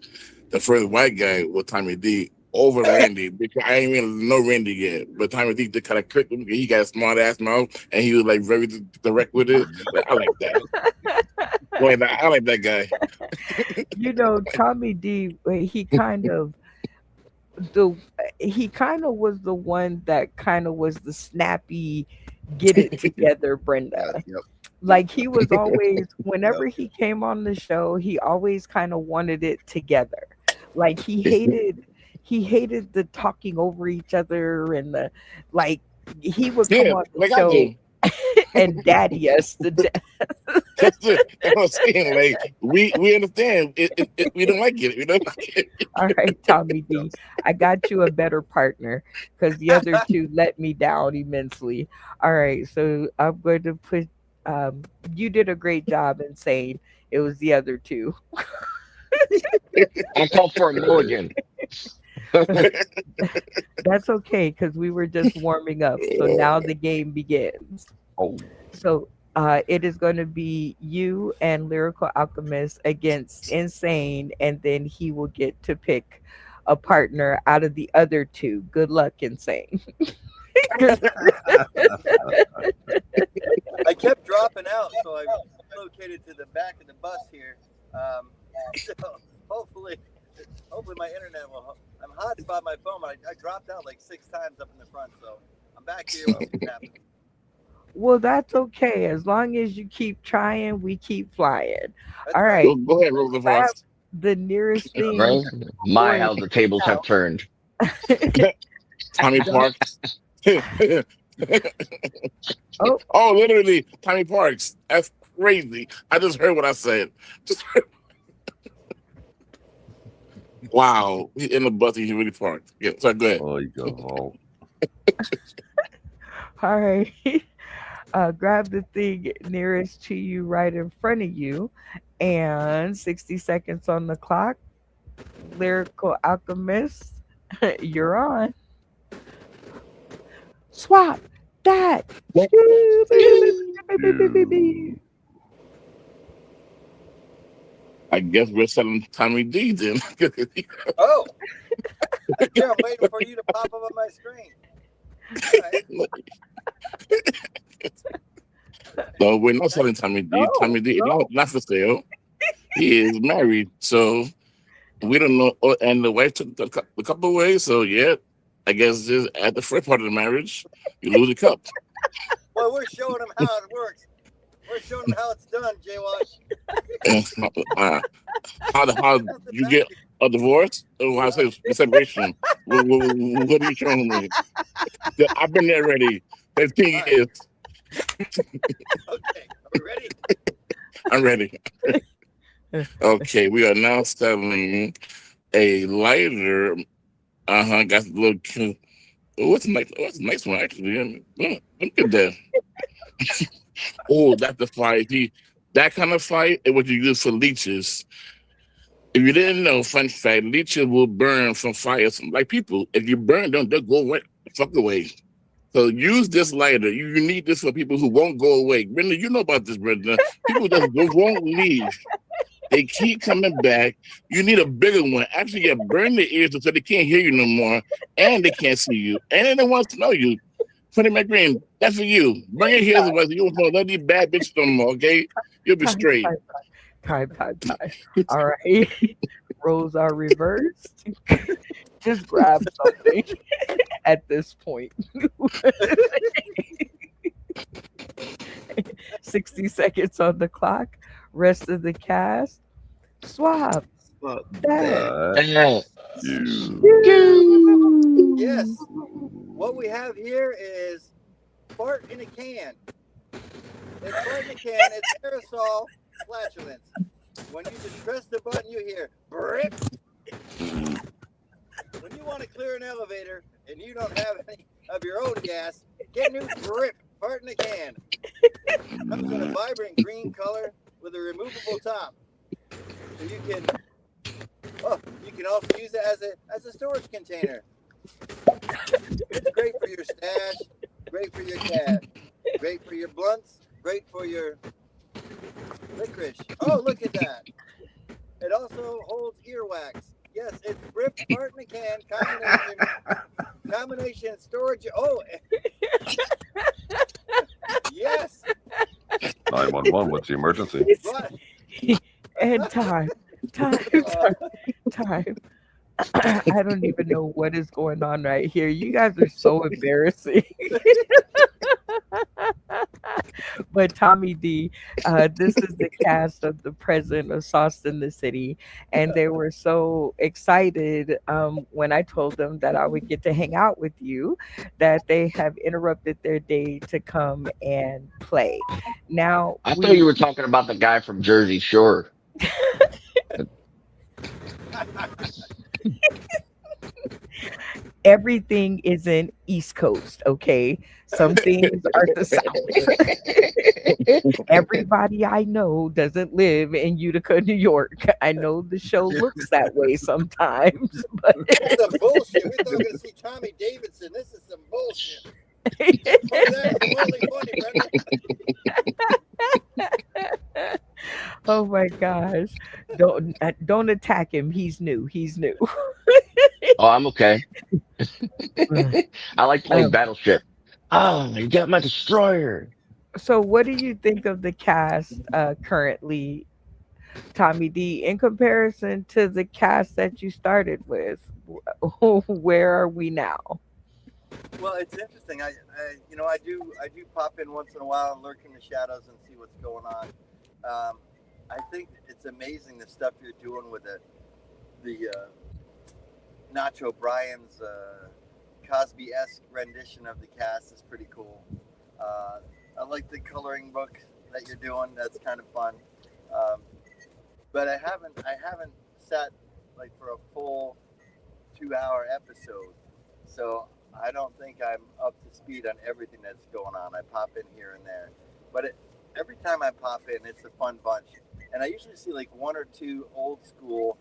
The first white guy was Tommy D over Randy because I ain't even know Randy yet. But Tommy D just kind of clicked with me. He got a smart ass mouth and he was like very direct with it. Like, I like that. Boy, I like that guy. Tommy D. The he kind of was the one that kind of was the snappy, get it together, Brenda. Yep. Like he was always, whenever he came on the show, he always kind of wanted it together. Like he hated the talking over each other and the like. He would come Yeah, on the like I show do. and daddy us to death. That's it. That's what I'm saying. Like we understand. We don't like it. We don't like it. All right, Tommy D, I got you a better partner because the other two let me down immensely. All right, so I'm going to put. You did a great job in saying it was the other two. I call for a mulligan. That's okay because we were just warming up. So now the game begins. Oh, So it is going to be you and Lyrical Alchemist against Insane, and then he will get to pick a partner out of the other two. Good luck, Insane. I kept dropping out, so I located to the back of the bus here. So hopefully my internet will. I'm hotspot my phone, but I dropped out like 6 times up in the front, so I'm back here. When it happens. Well, that's okay. As long as you keep trying, we keep flying. That's All right. right. Go ahead, roll the Grab first. the nearest thing. Right? My, Boy, how the tables have turned. Tommy Parks. Oh, Oh, literally, Tommy Parks. That's crazy. I just heard what I said. Wow. He in the bus, he really parked. Yeah, so go ahead. oh, you go. Oh, all right. Grab the thing nearest to you right in front of you. And 60 seconds on the clock. Lyrical Alchemist, you're on. Swap that. I guess we're selling Tommy D then. Oh, yeah, I'm waiting for you to pop up on my screen. All right. No, we're not selling Tommy D. No, Tommy D is no. not for sale. He is married, so we don't know. Oh, and the wife took the cup away, so yeah, I guess just at the first part of the marriage, you lose the cup. Well, we're showing them how it works. We're showing them how it's done, Jay Wash. How you get a divorce or how say separation? What are you showing me? I've been there already. 15 years. Okay, are we ready? I'm ready. Okay, we are now selling a lighter. Got a little cute. Oh, what's a nice one actually? Look at that. Oh, that's the fight. That kind of fight is what you use for leeches. If you didn't know, fun fact, leeches will burn from fire. Like people, if you burn them, they'll go away, fuck away. So use this lighter. You need this for people who won't go away. Brenda, you know about this, Brenda. People that won't leave. They keep coming back. You need a bigger one. Actually, burn their ears so they can't hear you no more, and they can't see you, and they don't want to know you. Freddie McGreen, that's for you. Bring it here. Otherwise, you won't let these bad bitches no more, okay? You'll be straight. Time. All right. Roles are reversed. Just grab something at this point. 60 seconds on the clock. Rest of the cast. Swap. That Yes. What we have here is fart in a can. It's fart in a can. It's aerosol flatulence. When you just press the button, you hear brip. When you want to clear an elevator and you don't have any of your own gas, get new brip. Fart in a can. Comes in a vibrant green color with a removable top. So you can also use it as a storage container. It's great for your stash, great for your cash, great for your blunts, great for your licorice. Oh, look at that. It also holds earwax. Yes, it's Brip Fart in a Can combination storage. Oh, yes. 911, what's the emergency? But, And time. I don't even know what is going on right here. You guys are so embarrassing. But Tommy D, this is the cast of the president of Sauce in the City, and they were so excited when I told them that I would get to hang out with you that they have interrupted their day to come and play. Now, I thought you were talking about the guy from Jersey Shore. everything isn't East Coast, okay? Some things are the South. Everybody I know doesn't live in Utica, New York. I know the show looks that way sometimes, but This is some bullshit. We thought we were going to see Tommy Davidson. This is some bullshit. Oh, that's totally funny, Brenda. oh my gosh. Don't attack him. He's new. He's new. Oh, I'm okay. I like playing Battleship. Oh, you got my destroyer. So what do you think of the cast currently, Tommy D, in comparison to the cast that you started with? Where are we now? Well, it's interesting. I do pop in once in a while and lurk in the shadows and see what's going on. I think it's amazing the stuff you're doing with the Nacho Bryan's Cosby-esque rendition of the cast is pretty cool. I like the coloring book that you're doing. That's kind of fun. But I haven't sat like for a full 2-hour episode, so I don't think I'm up to speed on everything that's going on. I pop in here and there, but every time I pop in, it's a fun bunch. And I usually see like 1 or 2 old school,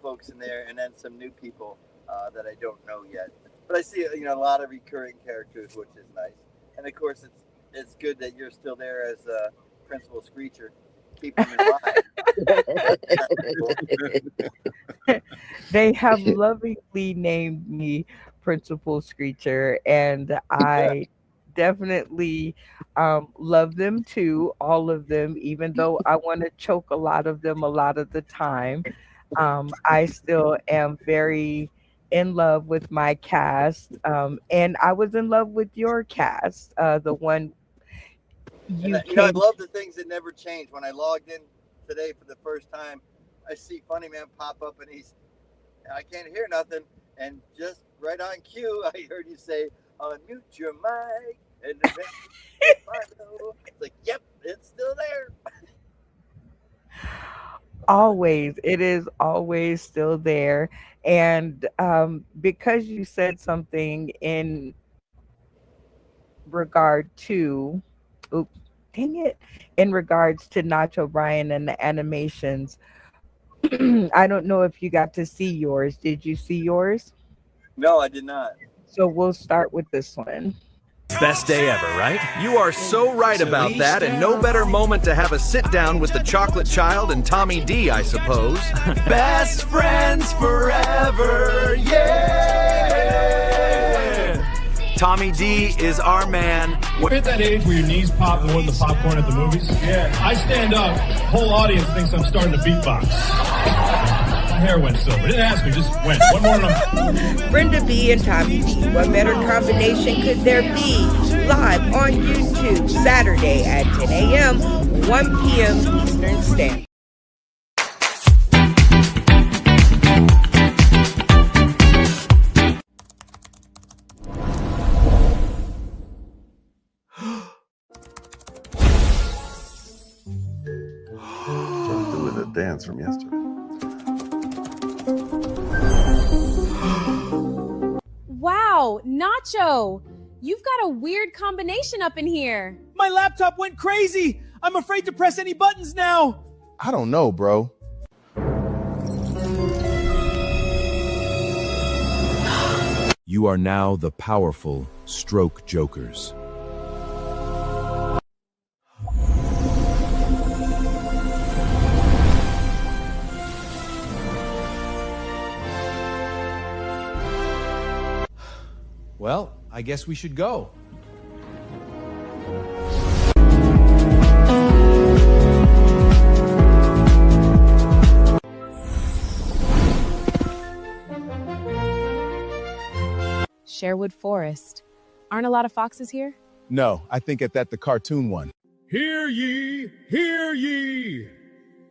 folks in there, and then some new people that I don't know yet. But I see, a lot of recurring characters, which is nice. And of course, it's good that you're still there as Principal Screecher, keeping in mind. They have lovingly named me Principal Screecher, and I definitely love them too, all of them, even though I want to choke a lot of them a lot of the time. I still am very in love with my cast, and I was in love with your cast, the one I love the things that never change. When I logged in today for the first time, I see Funny Man pop up, and I can't hear nothing, and just right on cue, I heard you say, "Unmute your mic," and it's like, yep, it's still there. Always, it is always still there. And because you said something in regard to, in regards to Nacho Bryan and the animations, I don't know if you got to see yours. Did you see yours? No, I did not. So we'll start with this one. Best day ever, right? You are so right about that, and no better moment to have a sit down with the chocolate child and Tommy D, I suppose. Best friends forever, yeah! Tommy D is our man. We're at that age where your knees pop more than the popcorn at the movies. Yeah. I stand up, whole audience thinks I'm starting to beatbox. My hair went silver. Didn't ask me, just went. One more and I'm... Brenda B and Tommy D. What better combination could there be? Live on YouTube, Saturday at 10 a.m., 1 p.m. Eastern Standard. Doing the dance from yesterday. Wow, Nacho, you've got a weird combination up in here. My laptop went crazy. I'm afraid to press any buttons now. I don't know, bro. You are now the powerful stroke jokers. Well, I guess we should go. Sherwood Forest. Aren't a lot of foxes here? No, I think at that the cartoon one. Hear ye, hear ye.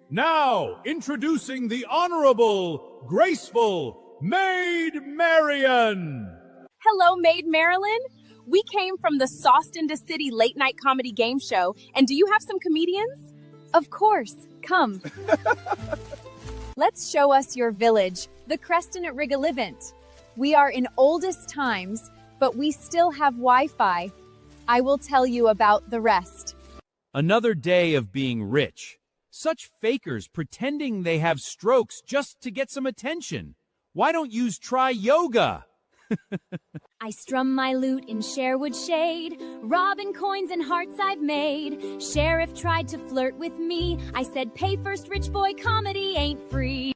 Now, introducing the Honorable, Graceful Maid Marian. Hello, Maid Marilyn. We came from the Sauced to City late night comedy game show. And do you have some comedians? Of course. Come. Let's show us your village, the Creston at Rigalivant. We are in oldest times, but we still have Wi-Fi. I will tell you about the rest. Another day of being rich. Such fakers pretending they have strokes just to get some attention. Why don't you try yoga? I strum my lute in Sherwood shade, robbing coins and hearts I've made. Sheriff tried to flirt with me. I said, pay first, rich boy, comedy ain't free.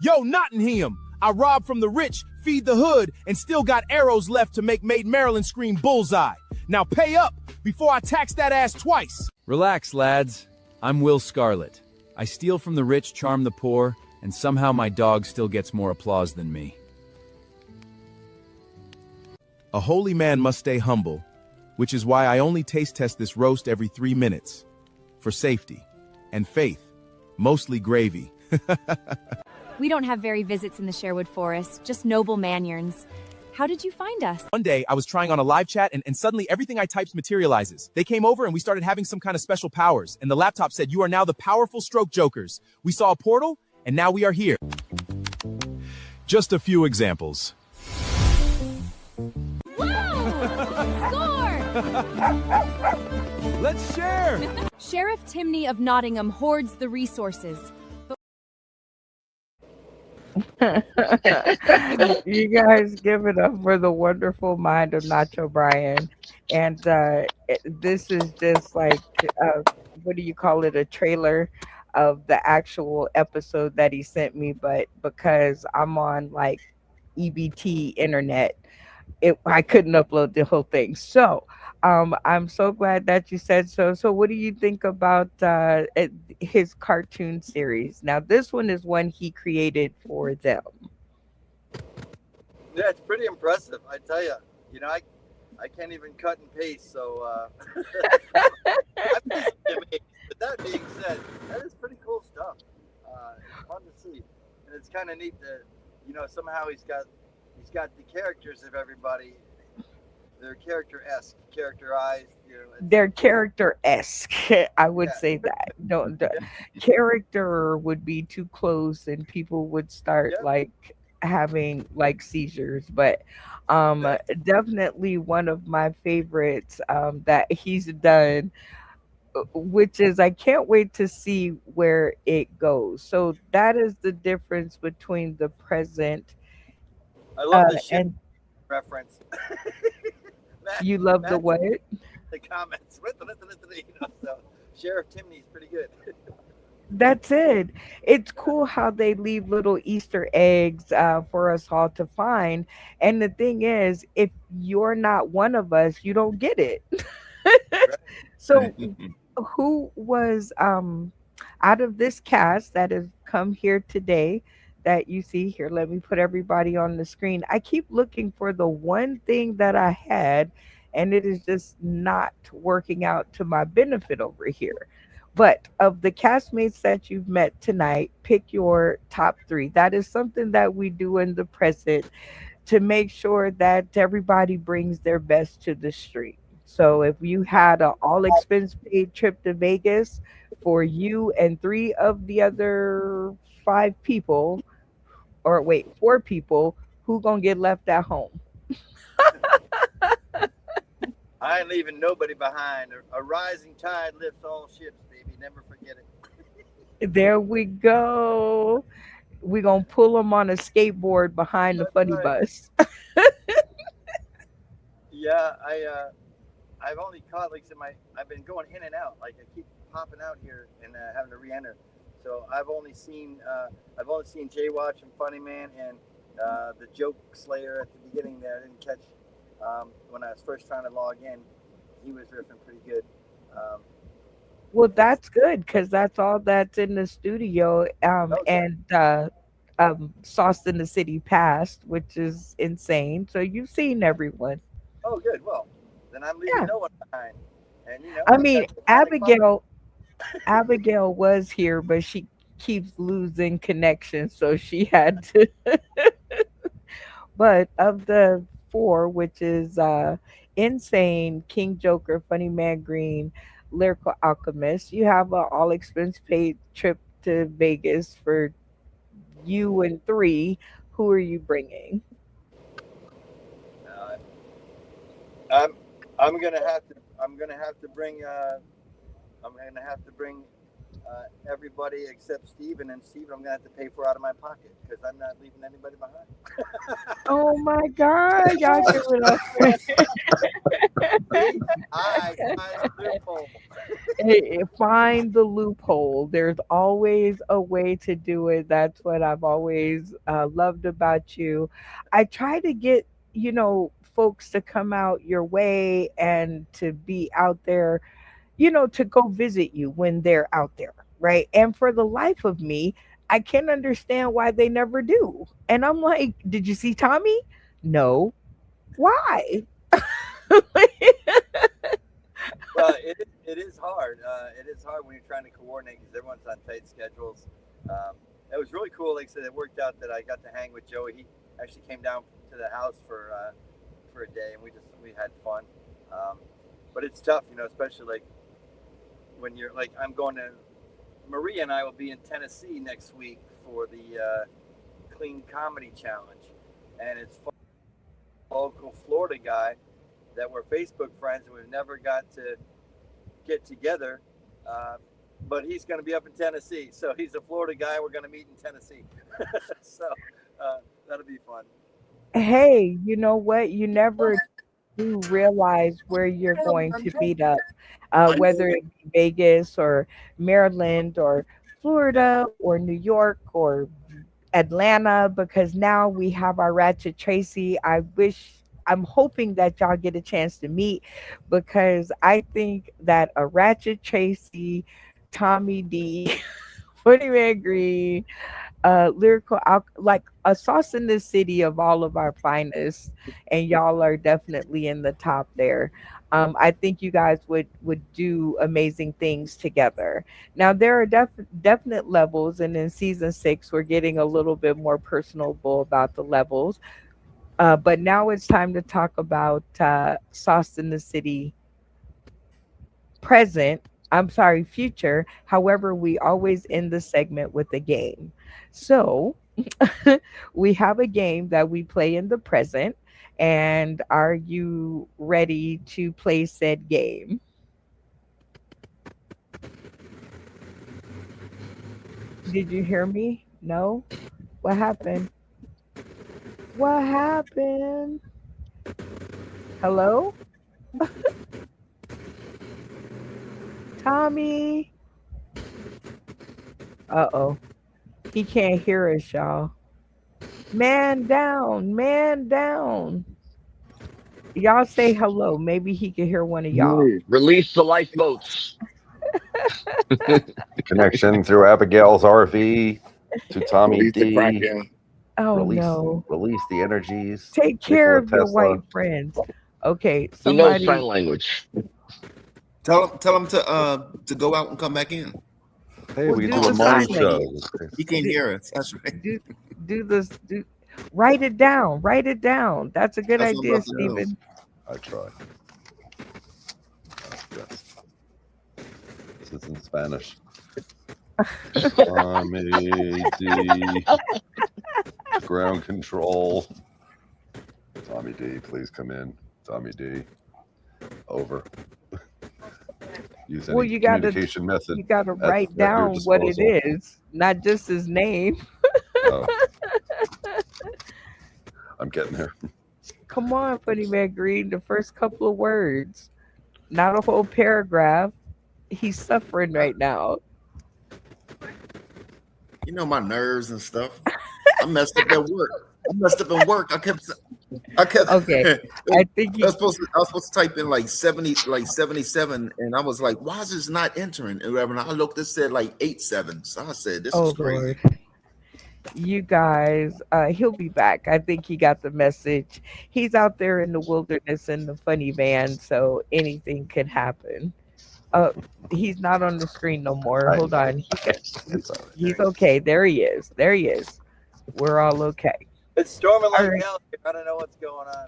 Yo, Nottingham! I robbed from the rich, feed the hood, and still got arrows left to make Maid Marilyn scream bullseye. Now pay up before I tax that ass twice. Relax, lads. I'm Will Scarlet. I steal from the rich, charm the poor, and somehow my dog still gets more applause than me. A holy man must stay humble, which is why I only taste test this roast every 3 minutes. For safety and faith, mostly gravy. We don't have very visits in the Sherwood Forest, just noble manyarns. How did you find us? One day, I was trying on a live chat, and suddenly everything I types materializes. They came over and we started having some kind of special powers, and the laptop said, you are now the powerful stroke jokers. We saw a portal, and now we are here. Just a few examples. Score! Let's share! Sheriff Timney of Nottingham hoards the resources. You guys give it up for the wonderful mind of Nacho Bryan. And this is just like, what do you call it, a trailer of the actual episode that he sent me. But because I'm on like EBT internet, I couldn't upload the whole thing. So I'm so glad that you said so. So what do you think about his cartoon series? Now, this one is one he created for them. Yeah, it's pretty impressive. I tell you, I can't even cut and paste, so I'm just amazed. But that being said, that is pretty cool stuff. It's fun to see, and it's kind of neat that somehow he's got the characters of everybody. They're characterized. They're character-esque. I would say that. No, the character would be too close, and people would start like having like seizures. But definitely one of my favorites that he's done, which is I can't wait to see where it goes. So that is the difference between the present. I love the shit reference. You love the what? The comments. So Sheriff Timney's pretty good. That's it. It's cool how they leave little Easter eggs for us all to find. And the thing is, if you're not one of us, you don't get it. Right. So, who was out of this cast that has come here today that you see here? Let me put everybody on the screen. I keep looking for the one thing that I had, and it is just not working out to my benefit over here. But of the castmates that you've met tonight, pick your top three. That is something that we do in the present to make sure that everybody brings their best to the street. So if you had an all expense paid trip to Vegas for you and three of the other five people, or wait, four people, who gonna get left at home? I ain't leaving nobody behind. A rising tide lifts all ships, baby. Never forget it. There we go. We gonna pull them on a skateboard behind the That's funny right. bus. Yeah, I've only caught like I've been going in and out. Like I keep popping out here and having to re-enter. So I've only seen Jay Watch and Funny Man and the Joke Slayer at the beginning there. I didn't catch when I was first trying to log in. He was riffing pretty good. Um, Well, that's good because that's all that's in the studio. oh yeah. And Sauce in the City passed, which is insane. So you've seen everyone. Oh good. Well, then I'm leaving Yeah. no one behind. And I I've mean, got Atlantic Month. Abigail was here, but she keeps losing connection, so she had to. But of the four, which is Insane, King Joker, Funny Man Green, Lyrical Alchemist, you have a all expense paid trip to Vegas for you and three. Who are you bringing? Uh, I'm I'm gonna have to bring everybody except Steven, and Steven I'm gonna have to pay for out of my pocket because I'm not leaving anybody behind. Oh my God, y'all give it up. See? I find the loophole. Find the loophole. There's always a way to do it. That's what I've always loved about you. I try to get, folks to come out your way and to be out there, to go visit you when they're out there, right? And for the life of me, I can't understand why they never do. And I'm like, did you see Tommy? No. Why? Well, it is hard. It is hard when you're trying to coordinate because everyone's on tight schedules. It was really cool. Like I said, it worked out that I got to hang with Joey. He actually came down to the house for a day, and we had fun. But it's tough, especially like when you're like I'm going to Maria and I will be in Tennessee next week for the Clean Comedy Challenge, and it's fun. Local Florida guy that we're Facebook friends and we've never got to get together. But he's going to be up in Tennessee. So he's a Florida guy. We're going to meet in Tennessee. So that'll be fun. Hey, you know what? You never do realize where you're going to meet up, whether it be Vegas or Maryland or Florida or New York or Atlanta, because now we have our Ratchet Tracy. I'm hoping that y'all get a chance to meet because I think that a Ratchet Tracy, Tommy D, Funny Man Green, like a Sauce in the City of all of our finest, and y'all are definitely in the top there. I think you guys would do amazing things together. Now there are definite levels, and in season 6 we're getting a little bit more personable about the levels. But now it's time to talk about Sauce in the City present. I'm sorry, future. However, we always end the segment with a game. So we have a game that we play in the present. And are you ready to play said game? Did you hear me? No? What happened? What happened? Hello? Tommy? Uh-oh. He can't hear us, y'all. Man down, man down. Y'all say hello. Maybe he can hear one of y'all. Release the lifeboats. Connection through Abigail's RV to Tommy Release the D. Kraken. Oh Release, no. release the energies. Take care Nikola of your Tesla. white friends. Okay, He knows somebody. sign language. Tell him to go out and come back in. Hey, Well, we can do do a the morning sign show. language. He can't hear us. That's right. Do do this. Do write it down. Write it down. That's a good That's what I'm idea, about to do. Stephen. I try. Yes. This is in Spanish. Tommy D. Ground control. Tommy D, please come in. Tommy D. Over. Use Well, any you gotta communication method write at your down what it disposal. is, not just his name. Oh, I'm getting there. Come on, Funny Man Green. The first couple of words, not a whole paragraph. He's suffering right now. You know my nerves and stuff. I messed up at work. I messed up at work. I kept. Okay, I think I was supposed to type in like 70, like 77, and I was like, "Why is this not entering?" And whatever. And I looked, it said like 87. So I said, "This Oh is crazy." Lord. You guys, he'll be back. I think he got the message. He's out there in the wilderness in the funny van, so anything could happen. Uh, he's not on the screen no more. I Hold know. on. It's all right. He's okay. There he is. There he is. We're all okay. It's storming All like right. hell here. I don't know what's going on.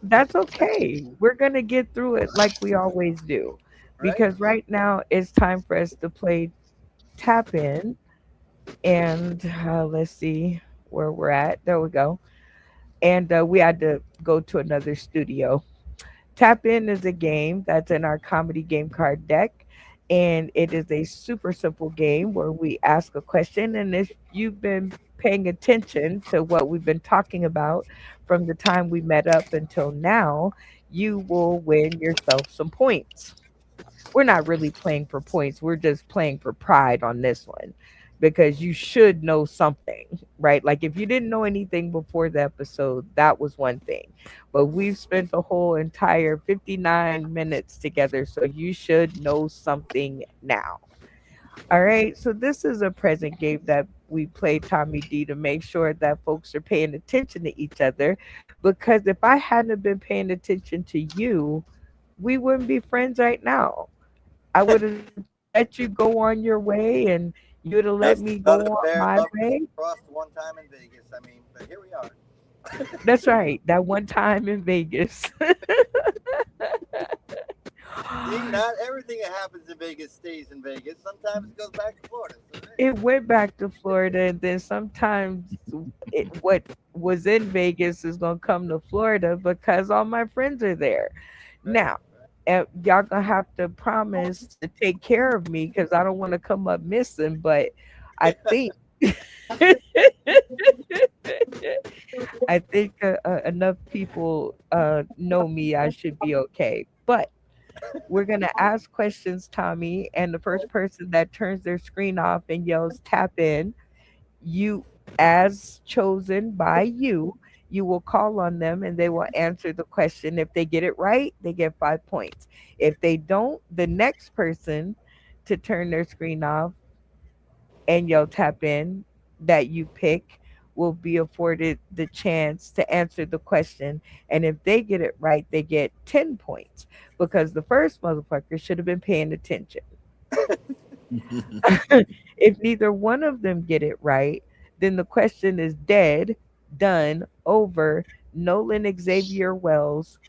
That's okay. We're going to get through it like we always do. Right? Because right now it's time for us to play Tap In. And let's see where we're at. There we go. And we had to go to another studio. Tap In is a game that's in our comedy game card deck. And it is a super simple game where we ask a question. And if you've been paying attention to what we've been talking about from the time we met up until now, you will win yourself some points. We're not really playing for points. We're just playing for pride on this one because you should know something, right? Like if you didn't know anything before the episode, that was one thing. But we've spent the whole entire 59 minutes together, so you should know something now. All right. So this is a present game that we play Tommy D to make sure that folks are paying attention to each other. Because if I hadn't been paying attention to you, we wouldn't be friends right now. I would have let you go on your way and you would have let That's me not go a on fair my lovers way. crossed one time in Vegas. I mean, but here we are. That's right. That one time in Vegas. See, not everything that happens in Vegas stays in Vegas. Sometimes it goes back to Florida. So there you It went back to Florida, and then sometimes what was in Vegas is going to come to Florida because all my friends are there. Now, y'all gonna have to promise to take care of me because I don't want to come up missing. But I think I think enough people know me. I should be okay. But we're gonna ask questions, Tommy, and the first person that turns their screen off and yells "tap in," you, as chosen by you, you will call on them and they will answer the question. If they get it right, they get 5 points. If they don't, the next person to turn their screen off and yell "tap in" that you pick will be afforded the chance to answer the question. And if they get it right, they get 10 points because the first motherfucker should have been paying attention. If neither one of them get it right, then the question is dead, done, over. Nolan Xavier Wells.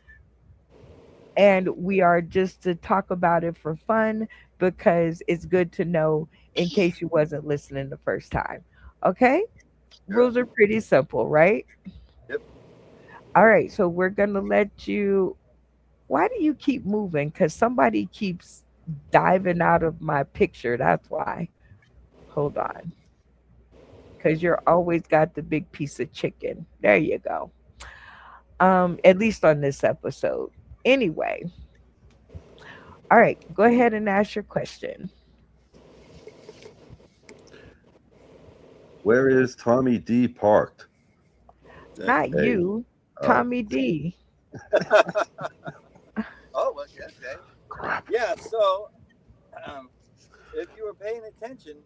And we are just to talk about it for fun because it's good to know in case you wasn't listening the first time. Okay? Rules are pretty simple, right? Yep. All right, so we're gonna let you. Why do you keep moving? Because somebody keeps diving out of my picture. That's why. Hold on. Because you're always got the big piece of chicken. There you go. At least on this episode. Anyway. All right, go ahead and ask your question. Where is Tommy D parked? Not Hey. you, Oh. Tommy D. Oh, okay. Yeah, so if you were paying attention,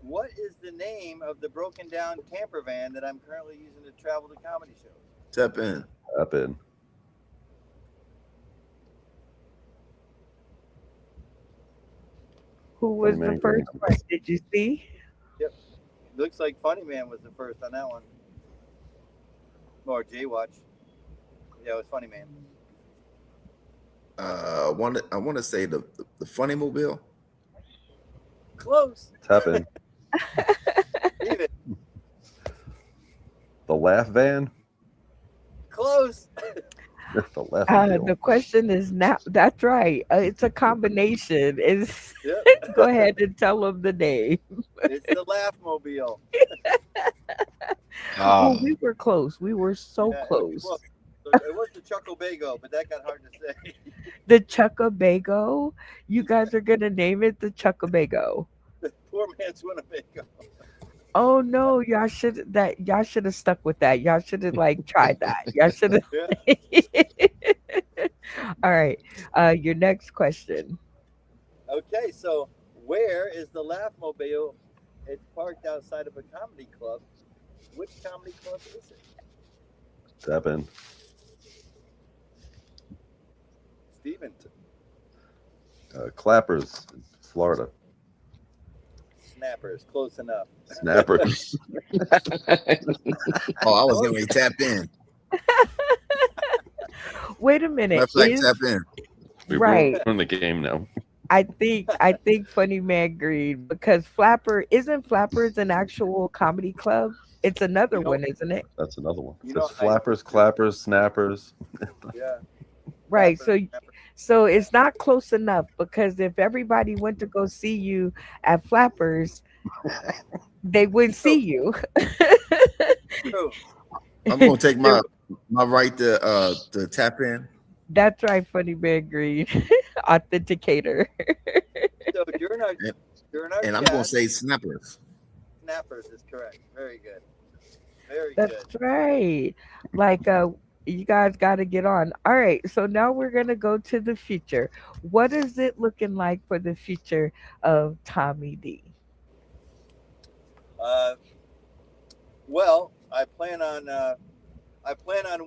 what is the name of the broken down camper van that I'm currently using to travel to comedy shows? Tap in. Tap in. Who was Funny the Man first Green. one? Did you see? Yep. Looks like Funny Man was the first on that one. Or J-Watch. Yeah, it was Funny Man. I want to say the Funny Mobile. Close. Tap in. Leave it. The Laugh Van. Close. The Laugh The question is now. That's right. It's a combination. It's Yep. go ahead and tell them the name. It's the Laugh Mobile. Well, we were close. We were so Yeah, close. It was the Chucklebago, but that got hard to say. The Chuckabago. You guys are gonna name it the Chuckabago. The poor man's Winnebago. Oh no, y'all should have stuck with that. Y'all should have like tried that. Y'all should have. All right. Your next question. Okay, so where is the Laugh Mobile? It's parked outside of a comedy club. Which comedy club is it? Tap in. Steven. Clappers, Florida. Snappers, close enough. Snappers. Oh, I was going to tap in. Wait a minute. Left like tap in. Right. We're in the game now. I think Funny Man Green, because isn't Flappers an actual comedy club? It's another one, isn't it? That's another one. You There's know, Flappers, Clappers, Snappers. Yeah. Right. Snappers, So it's not close enough, because if everybody went to go see you at Flappers, they wouldn't see you. True. I'm going to take my right to tap in. That's right, Funny Man Green. Authenticator. So during our And I'm chat, going to say Snappers. Snappers is correct. Very good. Very That's good. right. Like you guys got to get on. All right, so now we're going to go to the future. What is it looking like for the future of Tommy D? Well, I plan on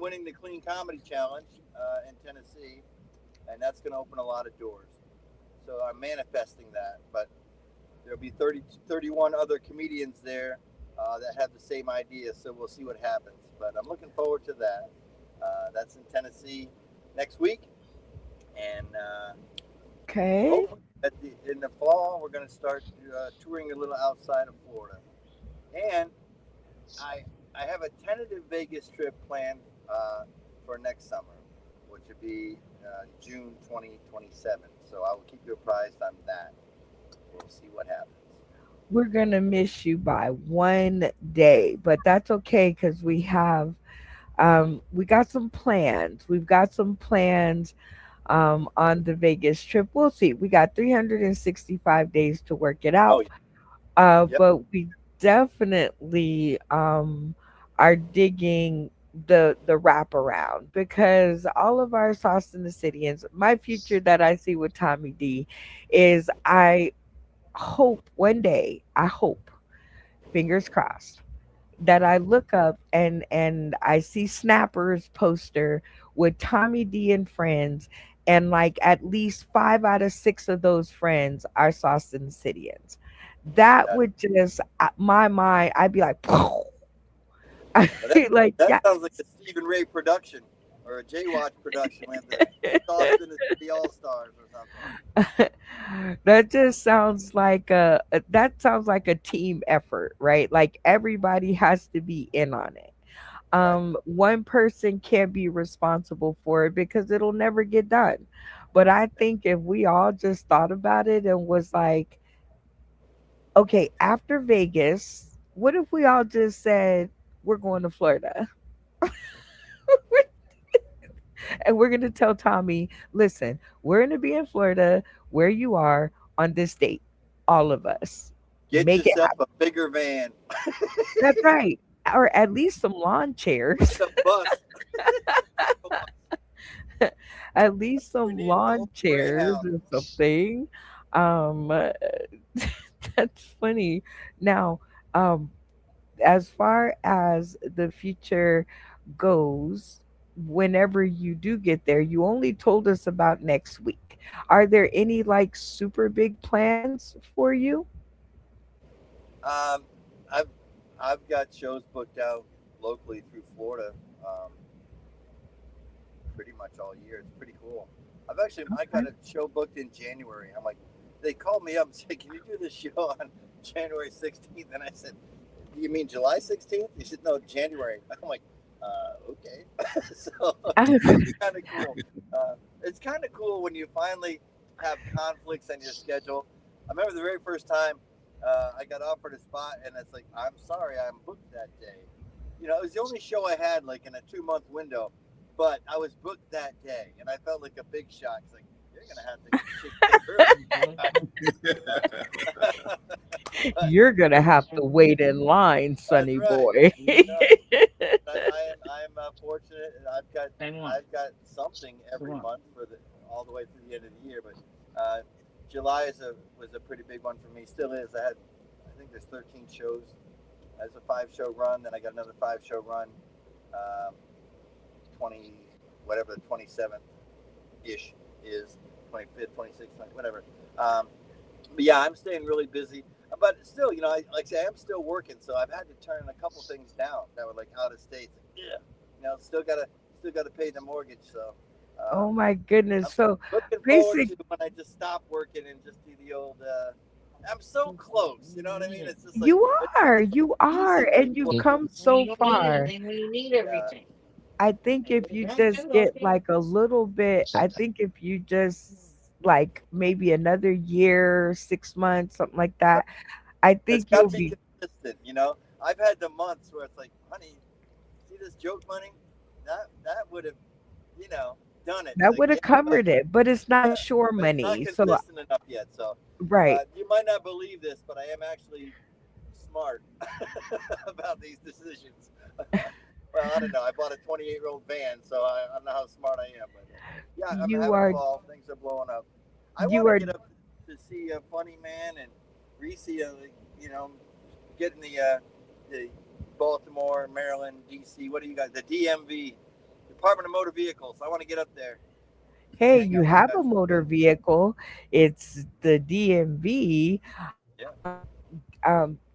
winning the Clean Comedy Challenge in Tennessee, and that's going to open a lot of doors. So I'm manifesting that, but there'll be 31 other comedians there that have the same idea, so we'll see what happens. But I'm looking forward to that. That's in Tennessee next week, and Okay. hopefully in the fall we're going to start touring a little outside of Florida. And I have a tentative Vegas trip planned for next summer, which would be June 2027. So I will keep you apprised on that. We'll see what happens. We're going to miss you by one day, but that's okay, because we got some plans. We've got some plans on the Vegas trip. We'll see. We got 365 days to work it out. Yep. But we definitely are digging the wraparound, because all of our Sauce in the City, and my future that I see with Tommy D is, I hope one day, fingers crossed, that I look up and I see Snappers poster with Tommy D and friends, and like at least 5 out of 6 of those friends are Sauce in the Cityans. That would just my mind. I'd be like, like That yeah. sounds like a Stephen Ray production or a J-Watch production with the Sauce in the City All-Stars or something. That just sounds like a team effort, right? Like everybody has to be in on it. One person can't be responsible for it, because it'll never get done. But I think if we all just thought about it and was like, okay, after Vegas, what if we all just said we're going to Florida? And we're going to tell Tommy, listen, we're going to be in Florida where you are on this date, all of us. Get Make it yourself a bigger van. That's right. Or at least some lawn chairs. A bus. At least We some need an lawn old chairs Greyhound. or something. Um, uh, that's funny. Now, um, as far as the future goes, whenever you do get there, you only told us about next week. Are there any like super big plans for you? Um, I've I've got shows booked out locally through Florida, um, pretty much all year. It's pretty cool. I got Okay. a show booked in January. I'm like, they called me up and said, "Can you do this show on January 16th?" And I said, "Do you mean July 16th?" He said, "No, January." I'm like, okay. So it's kind of cool. It's kind of cool when you finally have conflicts in your schedule. I remember the very first time I got offered a spot, and it's like, I'm sorry, I'm booked that day. You know, it was the only show I had like in a 2-month window, but I was booked that day, and I felt like a big shot. It's like, you're gonna have to get You're gonna have to wait in line, That's Sonny right. boy. No, I'm fortunate, and I've got something every month for the all the way through the end of the year. But July was a pretty big one for me. Still is. I think there's 13 shows. As a 5-show run, then I got another 5-show run. 20 whatever the 27th ish is, 25th, 26th, whatever. But yeah, I'm staying really busy. But still, you know, like I say, I'm still working, so I've had to turn a couple things down that were like out of state. Yeah, you know, still gotta pay the mortgage. So Oh my goodness. I'm So looking forward basic to when I just stop working and just do the old. I'm so close, you know what I mean? It's just like you are, easy. and you've come so far. Yeah. I think if you just get like a little bit, I think if you just like maybe another year, 6 months, something like that, I It's think got you'll to be be consistent, you know. I've had the months where it's like, honey, see this joke money? That would have, you know, done it. It's that like, would yeah, have covered it, but it's not sure but it's not money. So consistent enough yet. So right. you might not believe this, but I am actually smart about these decisions. Well, I don't know. I bought a 28-year-old van, so I don't know how smart I am. But yeah, I'm You having a are ball. Things are blowing up. I you want to are get up to see a Funny Man and Reese, you know, getting the Baltimore, Maryland, D.C. What do you got? The DMV, Department of Motor Vehicles. I want to get up there. hey, Hang you out with you have guys a for a motor bit. vehicle. It's the DMV. Yeah.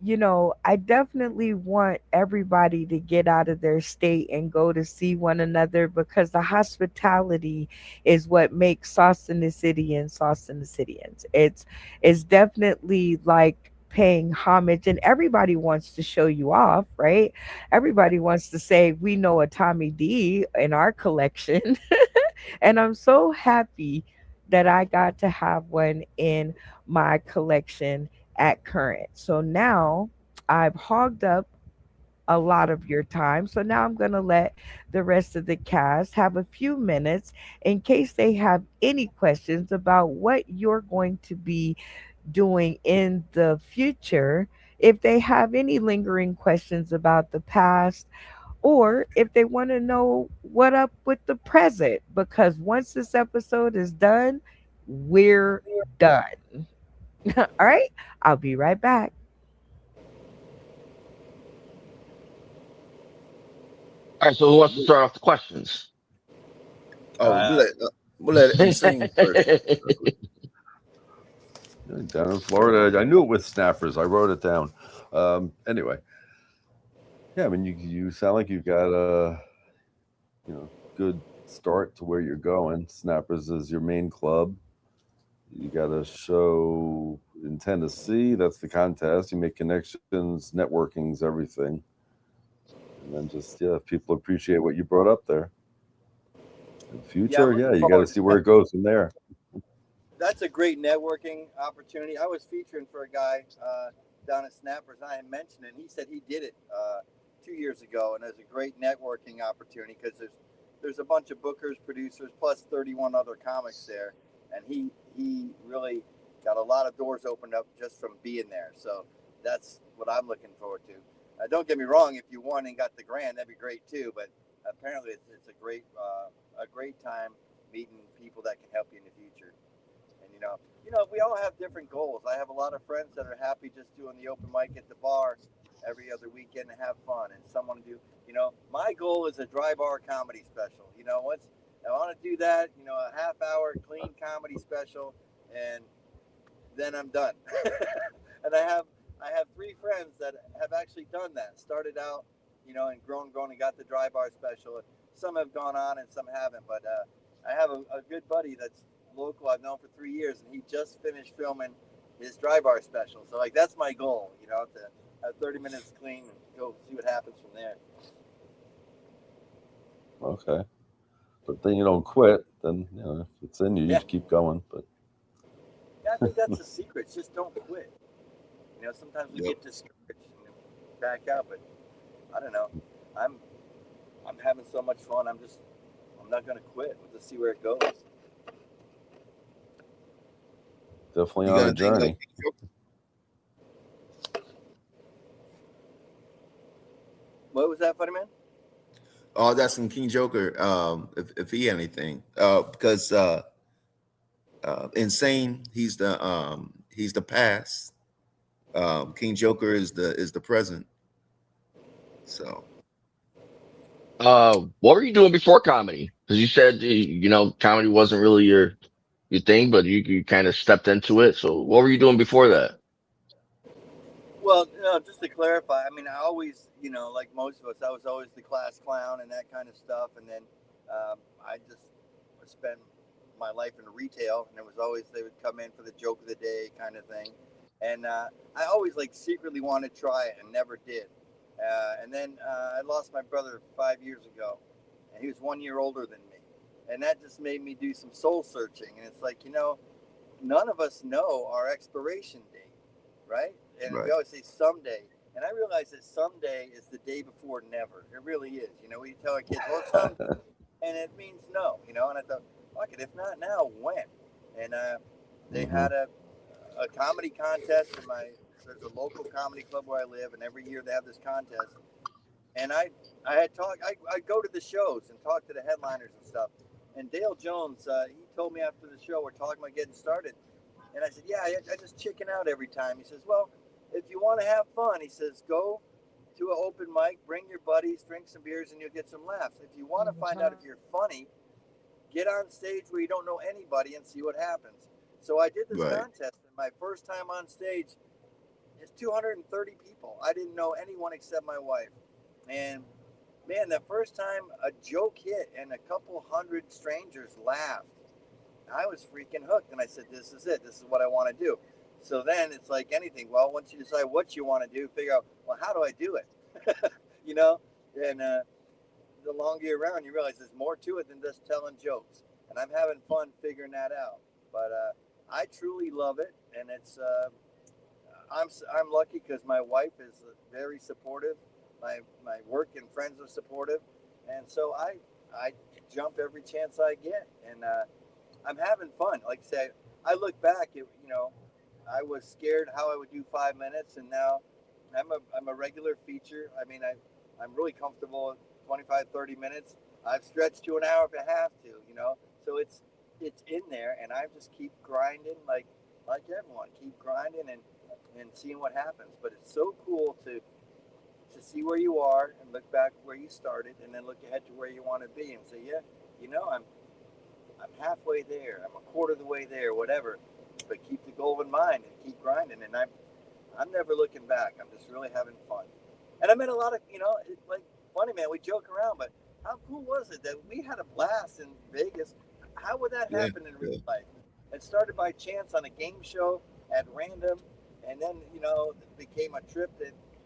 You know, I definitely want everybody to get out of their state and go to see one another because the hospitality is what makes Sauce in the City and Sauce in the Cityans. It's definitely like paying homage, and everybody wants to show you off, right? Everybody wants to say we know a Tommy D in our collection. And I'm so happy that I got to have one in my collection at current. So now I've hogged up a lot of your time. So now I'm going to let the rest of the cast have a few minutes in case they have any questions about what you're going to be doing in the future. If they have any lingering questions about the past, or if they want to know what up with the present, because once this episode is done, we're done. All right, I'll be right back. All right, so who wants to start off the questions? Oh, we'll let him sing first. Down in Florida, I knew it was snappers. I wrote it down. Anyway, yeah, I mean, you sound like you've got a good start to where you're going. Snappers is your main club. You got a show in Tennessee. That's the contest. You make connections, networking's everything, and then just if people appreciate what you brought up there. In the Yeah, I'm future, looking you got to forward. see where it goes from there. That's a great networking opportunity. I was featuring for a guy down at Snappers, and I had mentioned it, and he said he did it 2 years ago, and there's a great networking opportunity because there's a bunch of bookers, producers, plus 31 other comics there, and he really got a lot of doors opened up just from being there. So that's what I'm looking forward to. Don't get me wrong, if you won and got the grand, that'd be great too. But apparently, it's a great time meeting people that can help you in the future. And we all have different goals. I have a lot of friends that are happy just doing the open mic at the bar every other weekend and have fun. And some want to do, my goal is a dry bar comedy special. I want to do that, a half-hour clean comedy special, and then I'm done. And I have 3 friends that have actually done that. Started out, and grown, and got the dry bar special. Some have gone on and some haven't. But I have a good buddy that's local. I've known for 3 years, and he just finished filming his dry bar special. So that's my goal, to have 30 minutes clean and go see what happens from there. Okay. But then you don't quit. Then if it's in you, you just keep going. But yeah, I think that's the secret. Just don't quit. Sometimes we get discouraged and back out, but I don't know. I'm having so much fun. I'm not going to quit. We'll just see where it goes. Definitely on a journey. What was that, funny man? Oh, that's from King Joker. If he had anything, because Insane, he's the past. King Joker is the present. So, what were you doing before comedy? Because you said comedy wasn't really your thing, but you kind of stepped into it. So, what were you doing before that? Well, just to clarify, I mean, I always, like most of us, I was always the class clown and that kind of stuff. And then I just spent my life in retail, and it was always they would come in for the joke of the day kind of thing. And I always secretly wanted to try it and never did. And then I lost my brother 5 years ago, and he was 1 year older than me. And that just made me do some soul searching. And it's none of us know our expiration date, right? And we always say someday. And I realize that someday is the day before never. It really is. We tell our kids, well, someday. And it means no, And I thought, fuck it, if not now, when? And they had a comedy contest in there's a local comedy club where I live, and every year they have this contest. And I go to the shows and talk to the headliners and stuff. And Dale Jones, he told me after the show, we're talking about getting started. And I said, yeah, I just chicken out every time. He says, well, if you want to have fun, he says, go to an open mic, bring your buddies, drink some beers, and you'll get some laughs. If you want to find out if you're funny, get on stage where you don't know anybody and see what happens. So I did this contest, and my first time on stage, it's 230 people. I didn't know anyone except my wife. And man, the first time a joke hit and a couple hundred strangers laughed, I was freaking hooked. And I said, this is it. This is what I want to do. So then it's like anything. Well, once you decide what you want to do, figure out, well, how do I do it? And the longer you're around, you realize there's more to it than just telling jokes. And I'm having fun figuring that out. But I truly love it. And it's I'm lucky because my wife is very supportive. My work and friends are supportive. And so I jump every chance I get. And I'm having fun. Like I say, I look back, I was scared how I would do 5 minutes, and now I'm a regular feature. I mean, I'm really comfortable at 25, 30 minutes. I've stretched to an hour if I have to, so it's in there, and I just keep grinding like everyone, keep grinding and seeing what happens. But it's so cool to see where you are and look back where you started, and then look ahead to where you want to be and say, yeah, I'm halfway there, I'm a quarter of the way there, whatever. But keep the goal in mind and keep grinding. And I'm never looking back. I'm just really having fun. And I met a lot of, like, funny man, we joke around, but how cool was it that we had a blast in Vegas? How would that happen in real life? It started by chance on a game show at random, and then, it became a trip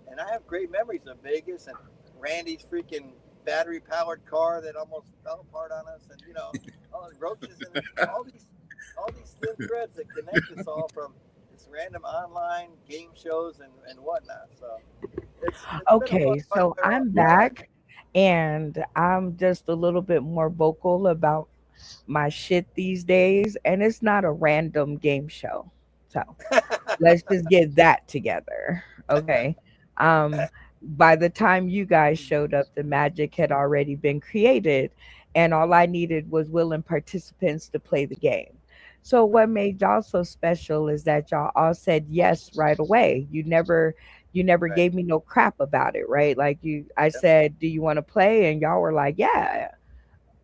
and I have great memories of Vegas and Randy's freaking battery-powered car that almost fell apart on us, and, all the roaches and all these thin threads that connect us all from this random online game shows and whatnot. So it's Okay, so I'm back, and I'm just a little bit more vocal about my shit these days, and it's not a random game show. So let's just get that together. Okay. By the time you guys showed up, the magic had already been created, and all I needed was willing participants to play the game. So what made y'all so special is that y'all all said yes right away. You never Right. gave me no crap about it, right? Like I Yep. said, "Do you want to play?" and y'all were like, "Yeah."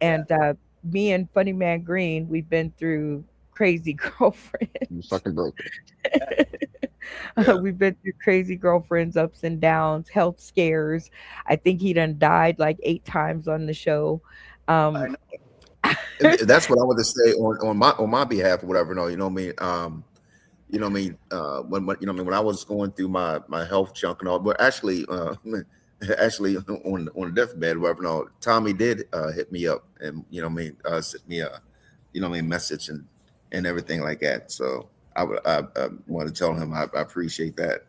Yeah. And me and Funny Man Green, we've been through crazy You girlfriends. fucking broke Yeah. Yeah. We've been through crazy girlfriends, ups and downs, health scares. I think he done died like 8 times on the show. I Um, know. And that's what I want to say on my behalf or whatever. No, you know what I mean. When you know what I mean when I was going through my health junk and all, but actually, actually on the deathbed, whatever. No, Tommy did hit me up and you know what I mean sent me a you know what I mean message and everything like that. So I want to tell him I appreciate that.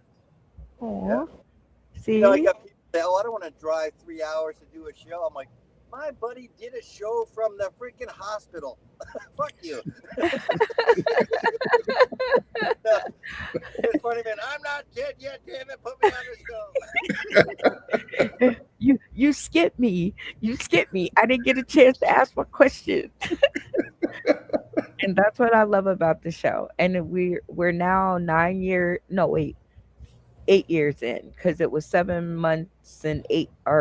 Yeah. aw, I see? got people say, "Oh, I don't want to drive 3 hours to do a show." I'm like, my buddy did a show from the freaking hospital. Fuck you. It's funny, man. I'm not dead yet, damn it. Put me on the show. You skipped me. You skipped me. I didn't get a chance to ask my question. And that's what I love about the show. And we're now 9 year no wait 8 years in because it was 7 months and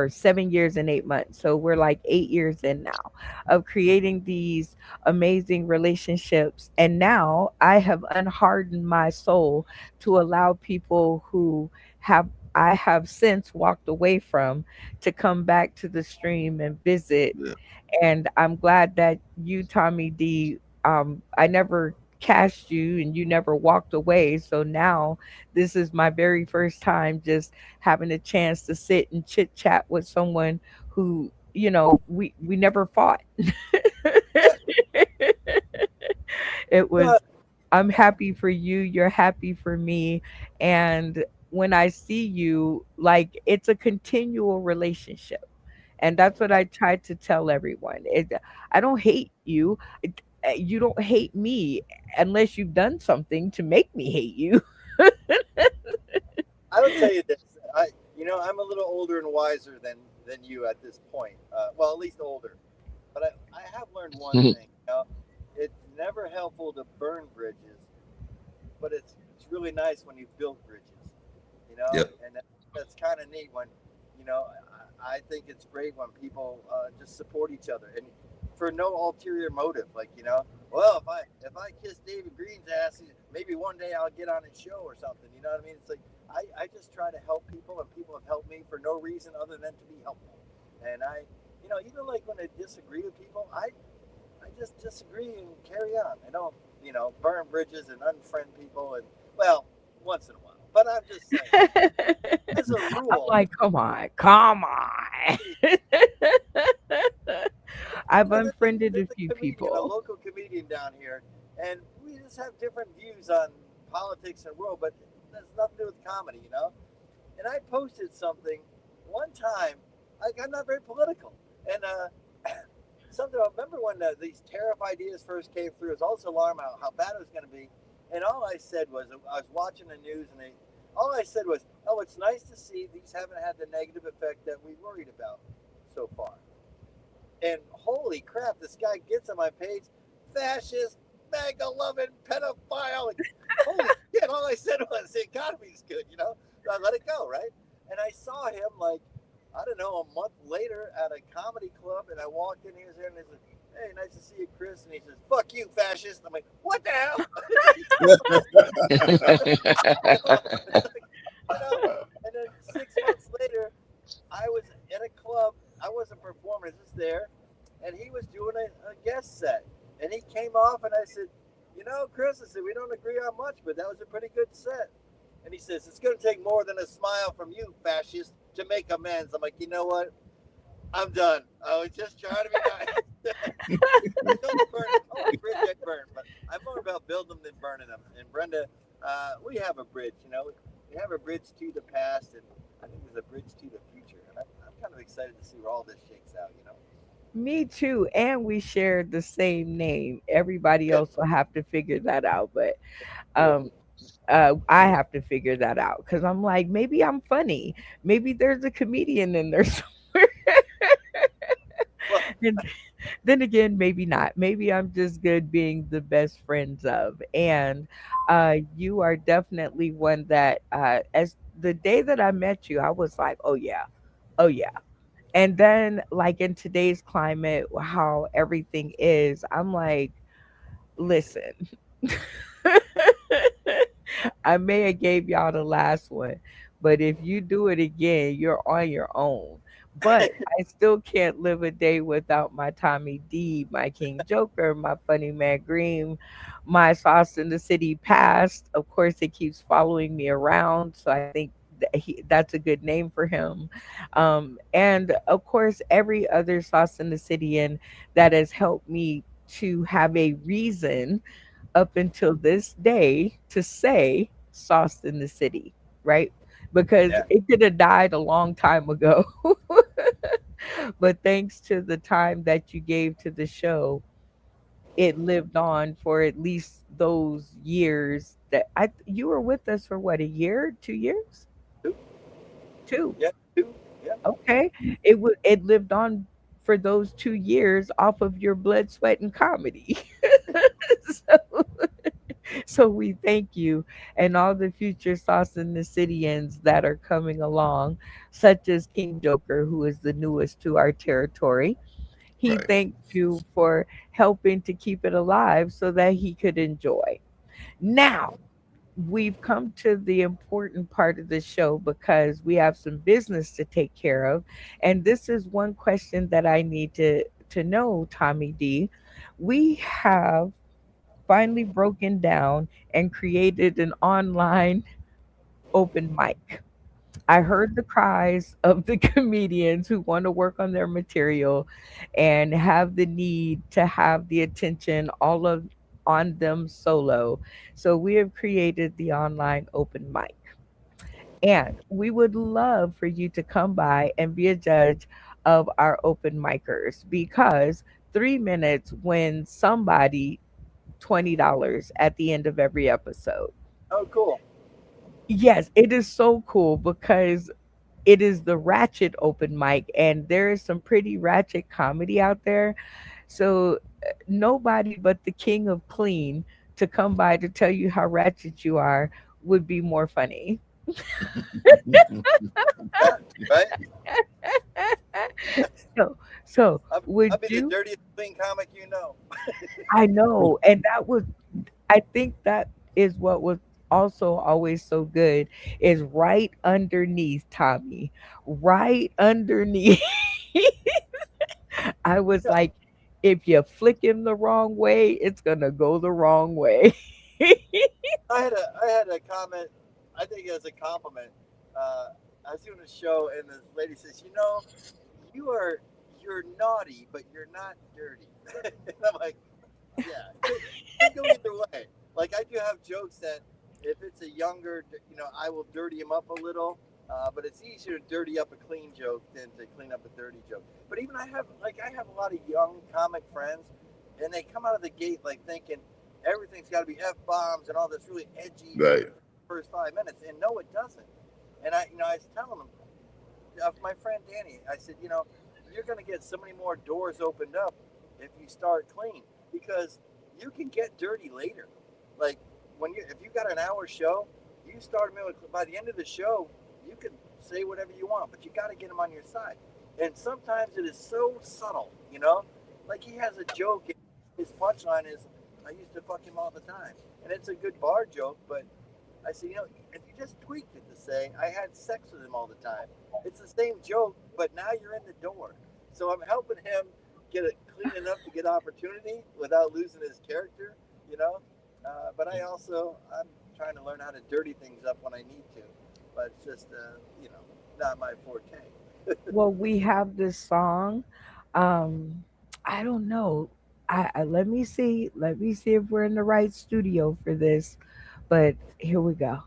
7 years and 8 months. So we're like 8 years in now of creating these amazing relationships. And now I have unhardened my soul to allow people who have I have since walked away from to come back to the stream and visit. Yeah. And I'm glad that you, Tommy D, I never cashed you and you never walked away. So now this is my very first time just having a chance to sit and chit chat with someone who, we never fought. Yeah. It No, was, I'm happy for you, you're happy for me. And when I see you, like it's a continual relationship. And that's what I try to tell everyone. I don't hate you. You don't hate me unless you've done something to make me hate you. I will tell you this. I'm a little older and wiser than you at this point. Well, at least older. But I have learned one broke. thing. It's never helpful to burn bridges, but it's really nice when you build bridges. Yep. And that's kind of neat when I think it's great when people just support each other and for no ulterior motive. Like well, if I kiss David Green's ass, maybe one day I'll get on his show or something. You know what I mean? It's like I just try to help people, and people have helped me for no reason other than to be helpful. And even like when I disagree with people, I just disagree and carry on. I don't burn bridges and unfriend people, and well, once in a while. But I'm just saying, as a I'm rule, like, come on, come on. I've unfriended a there's few a comedian, a people. local comedian down here, and we just have different views on politics and world, but that's nothing to do with comedy. And I posted something one time. I'm not very political, and something. I remember when these tariff ideas first came through. It was also alarmed how bad it was going to be, and all I said was I was watching the news, and all I said was, "Oh, it's nice to see these haven't had the negative effect that we worried about so far." And holy crap, this guy gets on my page, fascist, mega loving, pedophile. Like, holy shit! All I said was the economy's good. So I let it go, right? And I saw him like I don't know a month later at a comedy club, and I walked in. He was there, and he said, "Hey, nice to see you, Chris." And he says, "Fuck you, fascist." I'm like, "What the hell?" And then 6 months later, I was at a club. I wasn't performing, just there, and he was doing a guest set. And he came off, and I said, Chris, I said, we don't agree on much, but that was a pretty good set. And he says, it's going to take more than a smile from you, fascist, to make amends. I'm like, you know what? I'm done. I was just trying to be nice. Don't burn it. Oh, bridge I burn. But I'm more about building them than burning them. And Brenda, we have a bridge, We have a bridge to the past, and I think there's a bridge to the future. And I'm kind of excited to see where all this shakes out. Me too. And we share the same name. Everybody Good. else will have to figure that out. But Cool. um I have to figure that out because I'm like, maybe I'm funny. Maybe there's a comedian in there somewhere. And then again, maybe not. Maybe I'm just good being the best friends of. And you are definitely one that, as the day that I met you, I was like, oh, yeah. Oh, yeah. And then, like in today's climate, how everything is, I'm like, listen, I may have gave y'all the last one, but if you do it again, you're on your own. But I still can't live a day without my Tommy D, my King Joker, my Funny Man Green, my Sauce in the City past. Of course, it keeps following me around, so I think that's a good name for him. And of course, every other Sauce in the City in that has helped me to have a reason up until this day to say sauce in the city, right? Because Yeah. it could have died a long time ago. But thanks to the time that you gave to the show, it lived on for at least those years that you were with us for what, a year, 2 years? Two. Two. Yeah, two. Yeah. Okay. It lived on for those 2 years off of your blood, sweat, and comedy. so, so we thank you and all the future Sauce in the Cityans that are coming along, such as King Joker, who is the newest to our territory. He Right. thanked you for helping to keep it alive so that he could enjoy. Now, we've come to the important part of the show because we have some business to take care of. And this is one question that I need to know, Tommy D. We have finally broken down and created an online open mic. I heard the cries of the comedians who want to work on their material and have the need to have the attention all of on them solo. So we have created the online open mic. And we would love for you to come by and be a judge of our open micers because 3 minutes wins somebody $20 at the end of every episode. Oh, cool. Yes, it is so cool because it is the ratchet open mic and there is some pretty ratchet comedy out there. So nobody but the king of clean to come by to tell you how ratchet you are would be more funny. Right? So I'll would be the you? dirtiest clean comic you know. I know, and I think that is what was also always so good is right underneath Tommy, right underneath. I was like, if you flick him the wrong way, it's gonna go the wrong way. I had a comment. I think it was a compliment. I was doing a show and this lady says, you're naughty, but you're not dirty. And I'm like, yeah, it can go either way. Like I do have jokes that if it's a younger, I will dirty him up a little. But it's easier to dirty up a clean joke than to clean up a dirty joke. But even I have a lot of young comic friends, and they come out of the gate like thinking everything's got to be F-bombs and all this really edgy Right. first 5 minutes, and no, it doesn't. And I was telling them, my friend Danny, I said, you're going to get so many more doors opened up if you start clean, because you can get dirty later. Like if you got an hour show, you start by the end of the show, you can say whatever you want, but you got to get them on your side. And sometimes it is so subtle, like he has a joke. His punchline is, I used to fuck him all the time. And it's a good bar joke, but I said, if you just tweaked it to say, I had sex with him all the time, it's the same joke, but now you're in the door. So I'm helping him get it clean enough to get opportunity without losing his character, But I'm trying to learn how to dirty things up when I need to. But it's just, not my forte. Well, we have this song. I don't know. Let me see. Let me see if we're in the right studio for this. But here we go.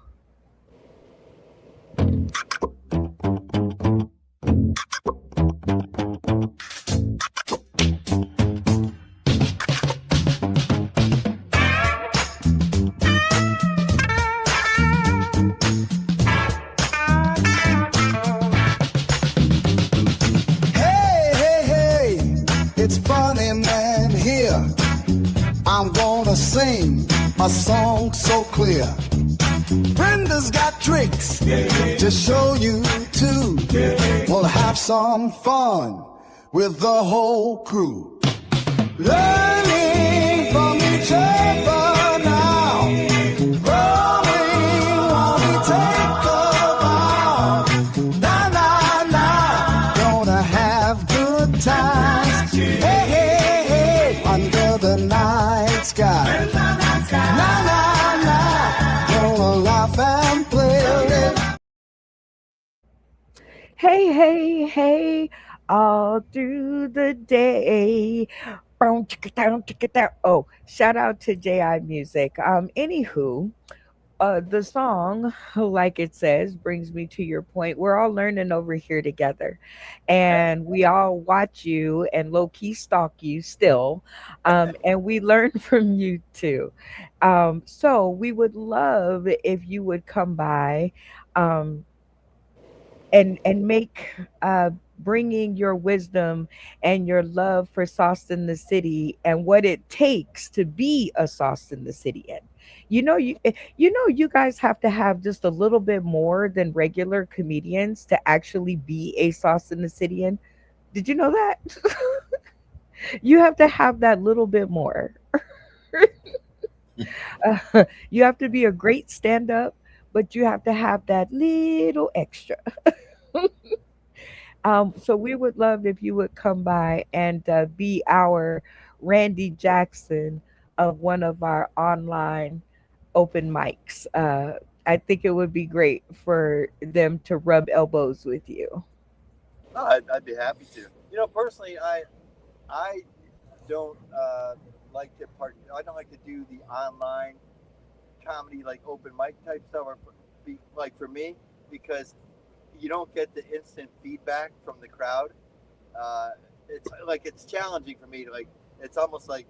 I'm gonna sing a song so clear. Brenda's got tricks to show you too. We'll have some fun with the whole crew. Learning from each other now. Growing while we take a bow. Na na na. Gonna have good times. Hey, hey, hey. Under the night sky. Na na na. Gonna laugh and play. Hey, hey, hey, all through the day. Boom, chicka down, chicka down. Oh, shout out to JI Music. Anywho, the song, like it says, brings me to your point. We're all learning over here together, and we all watch you and low key stalk you still, and we learn from you too. So we would love if you would come by. Um, and make bringing your wisdom and your love for Sauce in the City and what it takes to be a Sauce in the City. And you guys have to have just a little bit more than regular comedians to actually be a Sauce in the City. And did you know that? You have to have that little bit more. You have to be a great stand up, but you have to have that little extra. So we would love if you would come by and be our Randy Jackson of one of our online open mics. I think it would be great for them to rub elbows with you. Oh, I'd be happy to. Personally, I don't like to I don't like to do the online comedy like open mic type stuff, or like for me, because you don't get the instant feedback from the crowd. It's challenging for me to it's almost like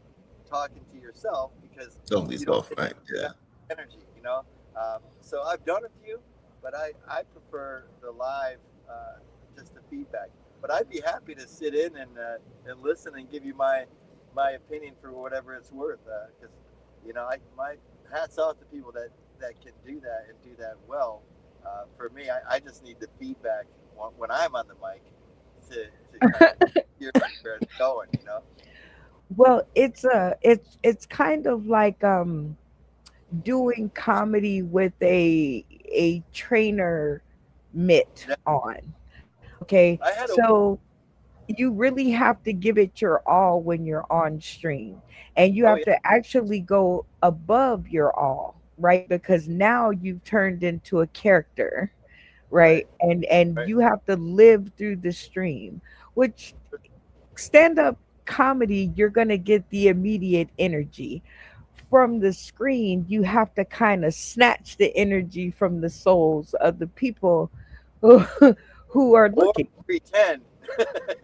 talking to yourself because Don't be you don't soft, get right? Yeah. that energy. So I've done a few, but I prefer the live, just the feedback. But I'd be happy to sit in and listen and give you my opinion for whatever it's worth. Because my hats off to people that can do that and do that well. For me, I just need the feedback when I'm on the mic to kind of hear where it's going. Well, it's kind of like doing comedy with a trainer mitt on. Okay, I had a so you really have to give it your all when you're on stream, and you oh have yeah, to actually go above your all, right? Because now you've turned into a character, right, right? And right. you have to live through the stream, which stand up comedy, you're going to get the immediate energy. From the screen, you have to kind of snatch the energy from the souls of the people who, who are Or looking. pretend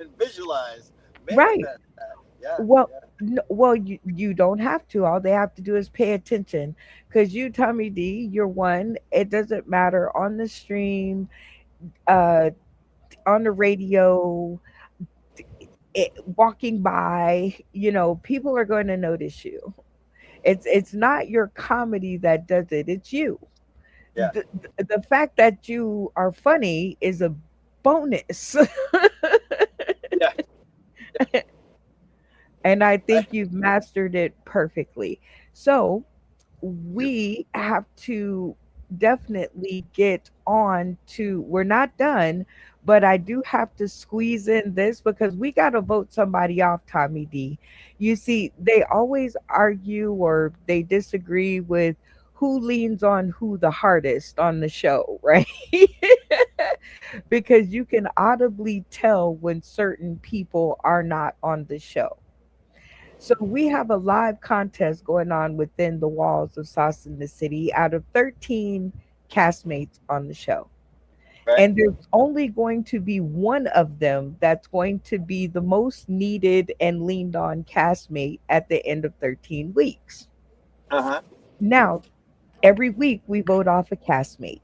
and visualize, Right. manifest that. Yeah, Well, yeah. well, you don't have to. All they have to do is pay attention. Because you, Tommy D, you're one. It doesn't matter on the stream, uh, on the radio, walking by. People are going to notice you. It's not your comedy that does it. It's you. Yeah. The fact that you are funny is a bonus. Yeah. And I think you've mastered it perfectly. So we have to definitely get on to, we're not done, but I do have to squeeze in this because we got to vote somebody off, Tommy D. You see, they always argue or they disagree with who leans on who the hardest on the show, right? Because you can audibly tell when certain people are not on the show. So we have a live contest going on within the walls of Sauce in the City out of 13 castmates on the show. Right. And there's only going to be one of them that's going to be the most needed and leaned on castmate at the end of 13 weeks. Uh-huh. Now, every week we vote off a castmate.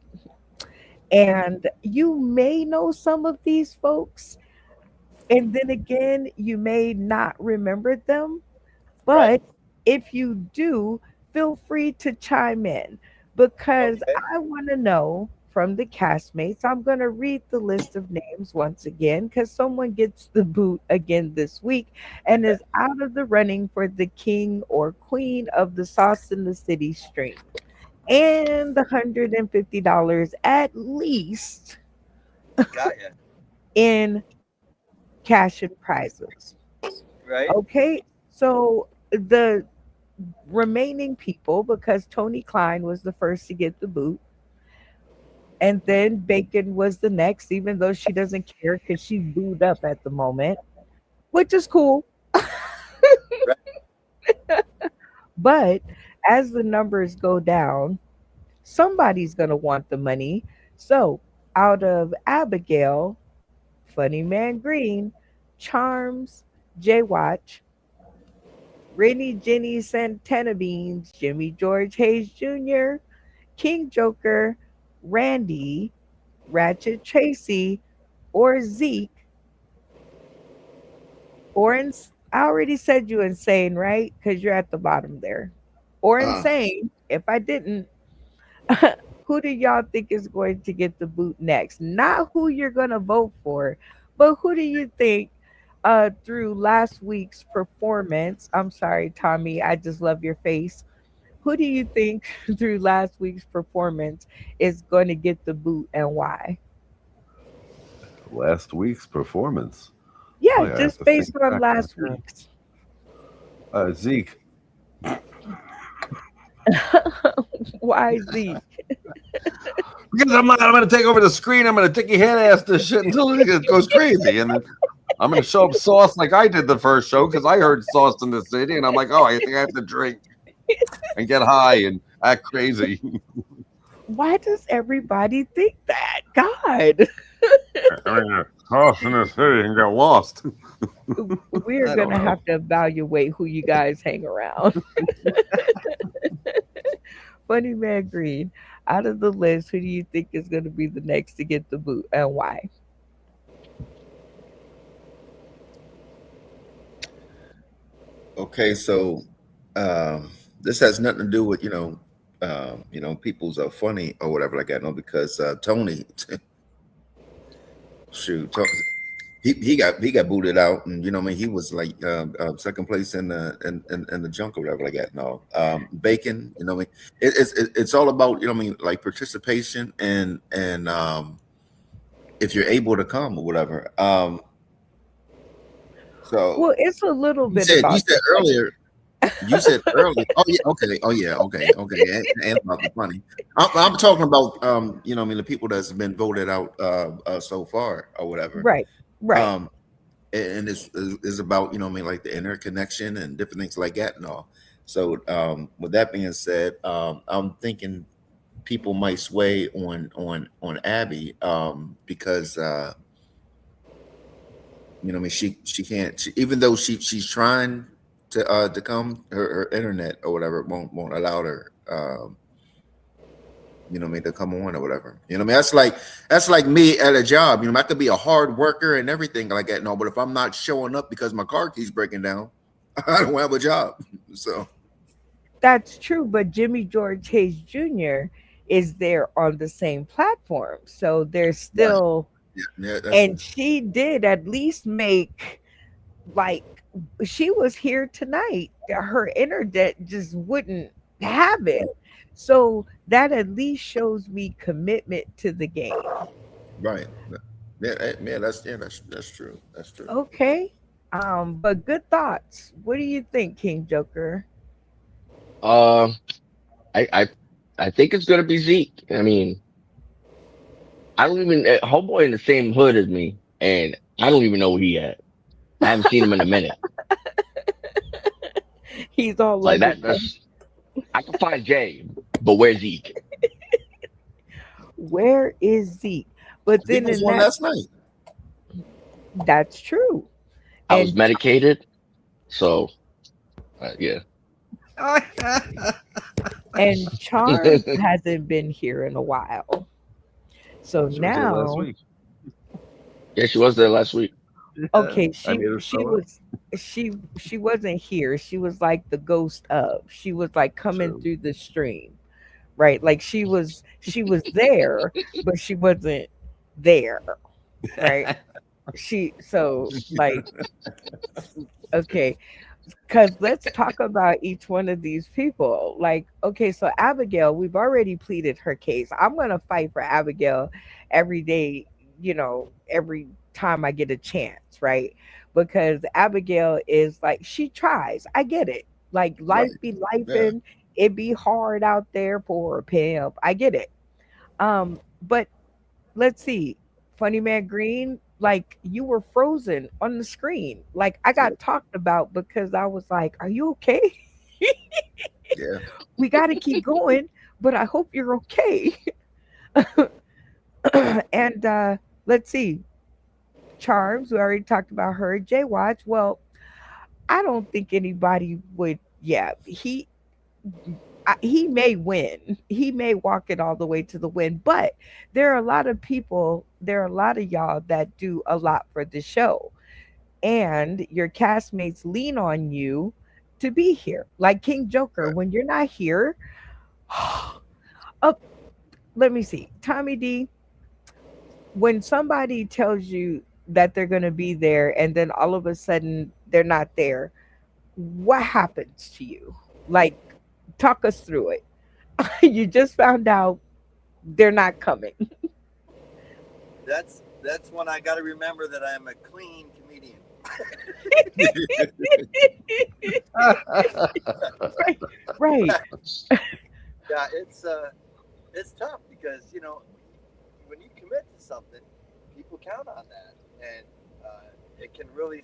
And you may know some of these folks, and then again, you may not remember them, Right. but if you do, feel free to chime in because Okay. I want to know from the castmates. I'm going to read the list of names once again because someone gets the boot again this week and is out of the running for the king or queen of the Sauce in the City stream. And the $150 at least Got ya. in cash and prizes. Right? Okay, so the remaining people, because Tony Klein was the first to get the boot, and then Bacon was the next, even though she doesn't care because she's booed up at the moment, which is cool. But as the numbers go down, somebody's going to want the money. So out of Abigail, Funny Man Green, Charms, J Watch, Rennie Jenny Santana Beans, Jimmy George Hayes Jr., King Joker, Randy, Ratchet Tracy, or Zeke, or I already said you insane, right? Because you're at the bottom there. Or insane. If I didn't, who do y'all think is going to get the boot next? Not who you're going to vote for, but who do you think through last week's performance? I'm sorry, Tommy, I just love your face. Who do you think through last week's performance is going to get the boot and why? Last week's performance. Yeah, Oh, yeah, I just have to based think on back last on that. week's. Zeke. Why Zeke? Because I'm going to take over the screen. I'm going to Dickie head ass this shit until it goes crazy, and then I'm going to show up Sauce like I did the first show because I heard Sauce in the City, and I'm like, oh, I think I have to drink and get high and act crazy. Why does everybody think that? God. Sauce in the City and get lost. We're I going don't to know. have to evaluate who you guys hang around. Funny Man Green, out of the list, who do you think is going to be the next to get the boot and why? Okay, so this has nothing to do with people's funny or whatever like that. No, because Tony, shoot, he got booted out, and I mean he was like second place in the junk or whatever like that. No, Bacon, I mean it's all about I mean like participation and if you're able to come or whatever. So Well, it's a little you bit said about earlier. You said earlier. Oh yeah. Okay. Oh yeah. Okay. Okay. And about the funny. I'm talking about I mean the people that's been voted out so far or whatever. right, right. And it's about I mean like the interconnection and different things like that and all. So with that being said, I'm thinking people might sway on Abby because I mean she can't even though she's trying to come her internet or whatever won't allow her I mean to come on or whatever. I mean that's like me at a job. I could be a hard worker and everything like that. No, but if I'm not showing up because my car keeps breaking down, I don't have a job. So That's true, but Jimmy George Hayes Jr. is there on the same platform. So there's still, yeah, and she did at least make, like, she was here tonight. Her internet just wouldn't have it. So that at least shows me commitment to the game. right. Yeah, that's true. That's true. Okay. But good thoughts. What do you think, King Joker? I I think it's gonna be Zeke. I mean, I don't even homeboy in the same hood as me, and I don't even know where he at. I haven't seen him in a minute. He's all Like like that's I can find Jay, but where's Zeke? Where is Zeke? But then Zeke was in on that, last night. that's true. I was And medicated, so yeah. and Charm hasn't been here in a while. So She was here last now week. Yeah, she was there last week. Okay, I made her she show up. was she wasn't here. She was like the ghost of. She was like coming True. through the stream, right? Like she was there, but she wasn't there, right? She so like okay, because let's talk about each one of these people. Like, okay, so Abigail, we've already pleaded her case. I'm gonna fight for Abigail every day, every time I get a chance, right? Because Abigail is like, she tries. I get it. Like, Right. life be Yeah. lifing, it be hard out there for a pimp. I get it. But let's see. Funny Man Green, like you were frozen on the screen. Like I Yeah. got talked about because I was like, "Are you okay? Yeah. We got to keep going, but I hope you're okay." And let's see. Charms, we already talked about her. Jay Watch, well, I don't think anybody would. Yeah, he may win. He may walk it all the way to the win, but there are a lot of people, there are a lot of y'all that do a lot for the show. And your castmates lean on you to be here. Like King Joker, Right. when you're not here, up, let me see. Tommy D, when somebody tells you that they're going to be there and then all of a sudden they're not there, what happens to you? Like, talk us through it. You just found out they're not coming. That's when I got to remember that I'm a clean comedian. Right, right. Yeah, it's tough because when you commit to something, people count on that, and it can really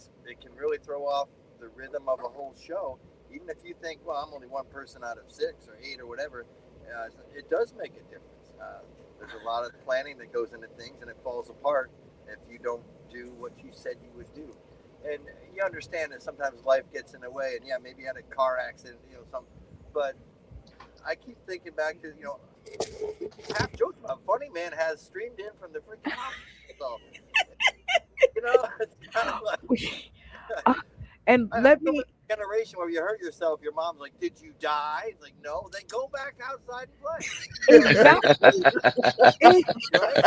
throw off the rhythm of a whole show. Even if you think, well, I'm only one person out of 6 or 8 or whatever, it does make a difference. There's a lot of planning that goes into things, and it falls apart if you don't do what you said you would do. And you understand that sometimes life gets in the way, and yeah, maybe you had a car accident, something. But I keep thinking back to, half joking about Funny Man has streamed in from the freaking hospital. It's kind of like. And I let grew up me in a generation where you hurt yourself, your mom's like, "Did you die?" It's like, no. Then go back outside and play. exactly. Right?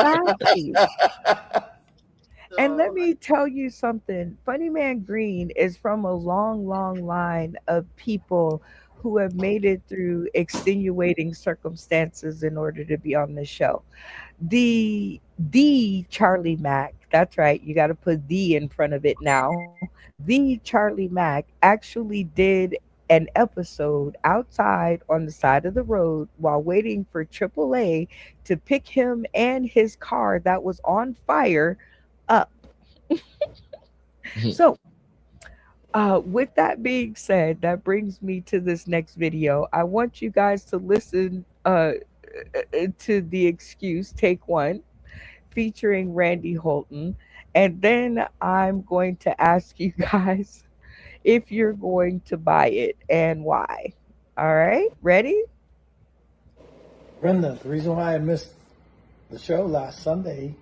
And let So, me tell you something. Funny Man Green is from a long, long line of people who have made it through extenuating circumstances in order to be on the show. The Charlie Mack, that's right, you got to put the in front of it now. The Charlie Mack actually did an episode outside on the side of the road while waiting for AAA to pick him and his car that was on fire up. So, with that being said, that brings me to this next video. I want you guys to listen to the excuse, take one, featuring Randy Holton. And then I'm going to ask you guys if you're going to buy it and why. All right, ready? Brenda, the reason why I missed the show last Sunday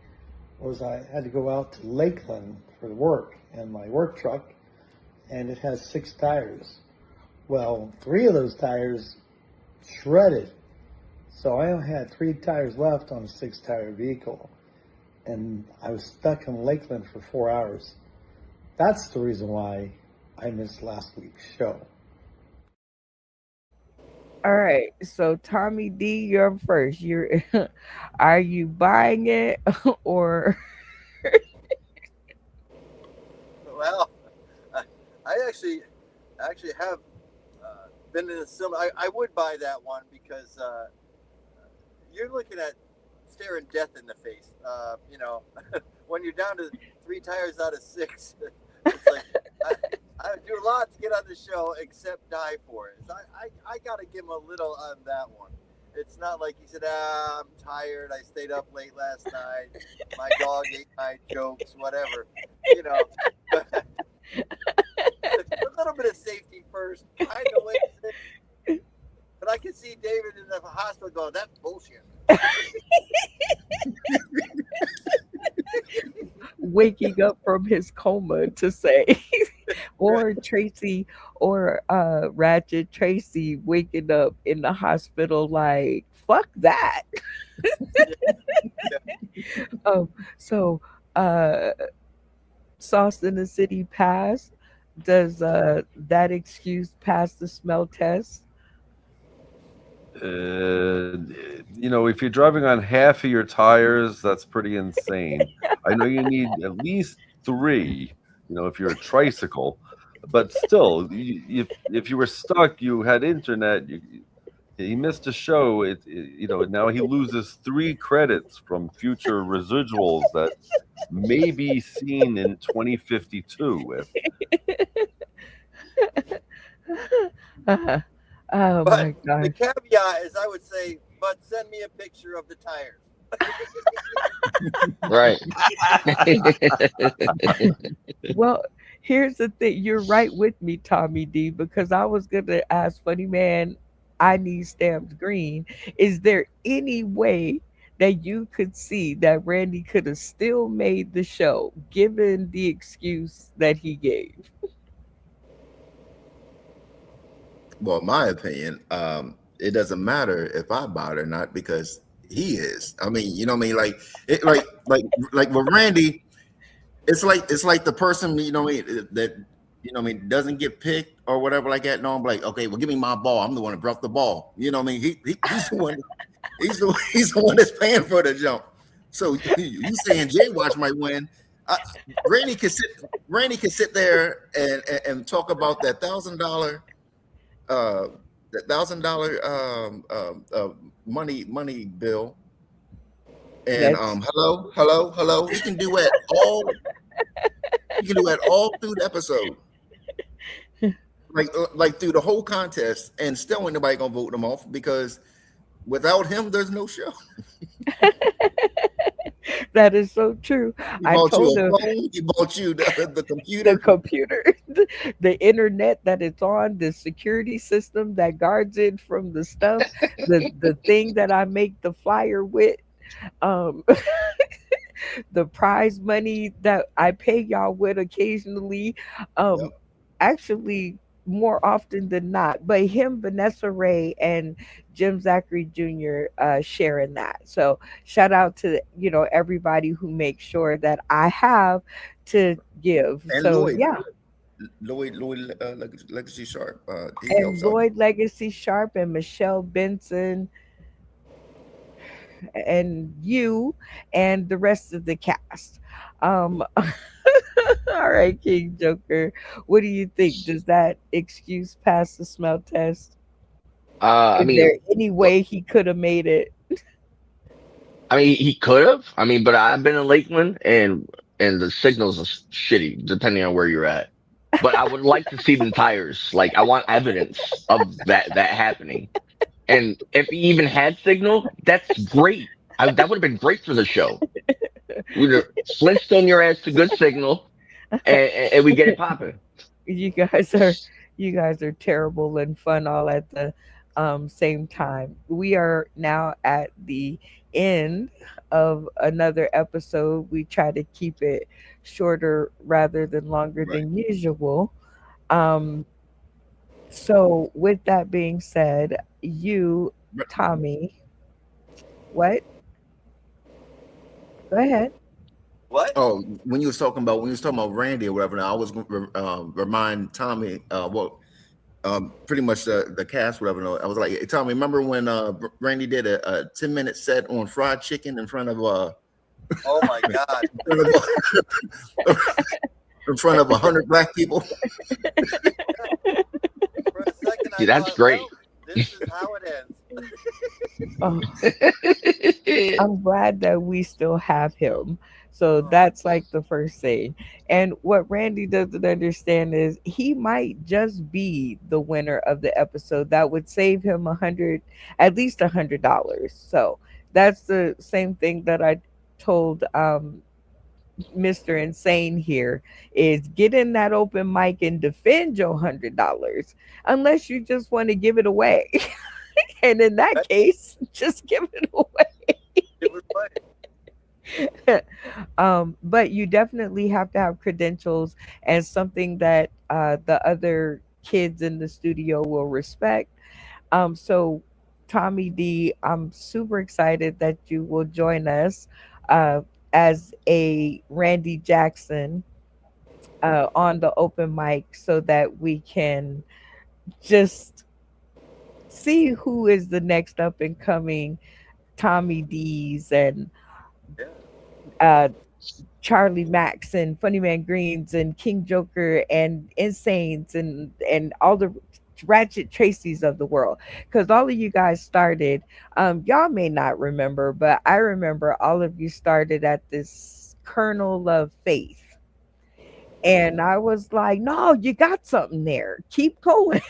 was I had to go out to Lakeland for work in my work truck, and it has 6 tires. Well, 3 of those tires shredded. So I only had 3 tires left on a 6-tire vehicle, and I was stuck in Lakeland for 4 hours. That's the reason why I missed last week's show. All right, so Tommy D, you're first. You're, are you buying it or? well, I actually have been in a similar. I would buy that one because you're looking at staring death in the face. When you're down to 3 tires out of 6, it's like I do a lot to get on the show except die for it. So I got to give him a little on that one. It's not like he said, I'm tired. I stayed up late last night. My dog ate my jokes, whatever. A little bit of safety first. I know it. But I can see David in the hospital going, that's bullshit. waking up from his coma to say, or Tracy or Ratchet Tracy waking up in the hospital like, fuck that. um, so uh Sauce in the City pass. Does that excuse pass the smell test? If you're driving on half of your tires, that's pretty insane. I know you need at least three, if you're a tricycle, but still, if you were stuck, you had internet, he missed a show. Now he loses 3 credits from future residuals that may be seen in 2052. Oh But my the gosh. caveat is, I would say, but send me a picture of the tires. Right. Well, here's the thing. You're right with me, Tommy D, because I was gonna ask Funny Man, I need stamped green. Is there any way that you could see that Randy could have still made the show given the excuse that he gave? Well, in my opinion, it doesn't matter if I bought it or not because he is. I mean, you know what I mean? Like with Randy, it's like the person, that doesn't get picked or whatever like that. No, I'm like, okay, well, give me my ball. I'm the one that brought the ball. You know what I mean? He's the one. He's the one that's paying for the jump. So you saying Jay Watch might win? Randy can sit there and talk about that $1,000. That $1,000 money bill, and hello. He can do it all. He can do it all through the episode, like through the whole contest, and still ain't nobody gonna vote him off because without him, there's no show. That is so true. He I bought you told a him phone. He bought you the computer. the computer, the internet that it's on, the security system that guards it from the stuff, the thing that I make the flyer with, um, the prize money that I pay y'all with occasionally. Yep. Actually, more often than not, but him, Vanessa Ray, and Jim Zachary Jr. Sharing that. So shout out to everybody who makes sure that I have to give. And So Lloyd, yeah, Legacy Sharp. He and helps out. Lloyd Legacy Sharp and Michelle Benson and you and the rest of the cast. Um, all right, King Joker. What do you think? Does that excuse pass the smell test? I Is mean, there any way he could have made it? he could have. But I've been in Lakeland, and the signals are shitty depending on where you're at. But I would like to see the tires. Like, I want evidence of that happening. And if he even had signal, that's great. That would have been great for the show. We'd have Flintstone your ass to good signal, and we get it popping. You guys are terrible and fun all at the same time. We are now at the end of another episode. We try to keep it shorter rather than longer than usual. Um, so with that being said, you, Tommy, what? Go ahead. What? Oh, when you was talking about Randy or whatever, now I was going to remind Tommy pretty much the cast, whatever. No, I was like, hey, Tommy, remember when Randy did a 10-minute set on fried chicken in front of Oh my God. in front of 100 black people? For a second, See, that's great. well, this is how it ends. Oh, I'm glad that we still have him. So that's like the first thing. And what Randy doesn't understand is he might just be the winner of the episode. That would save him at least $100. So that's the same thing that I told Mr. Insane here is get in that open mic and defend your $100 unless you just want to give it away. And in that case, just give it away. It was funny. But you definitely have to have credentials and something that the other kids in the studio will respect. So, Tommy D, I'm super excited that you will join us uh, as a Randy Jackson on the open mic so that we can just see who is the next up and coming Tommy D's and uh, Charlie Max and Funny Man Greens and King Joker and Insanes and all the Ratchet Tracy's of the world. Because all of you guys started, y'all may not remember, but I remember all of you started at this kernel of faith. And I was like, no, you got something there. Keep going.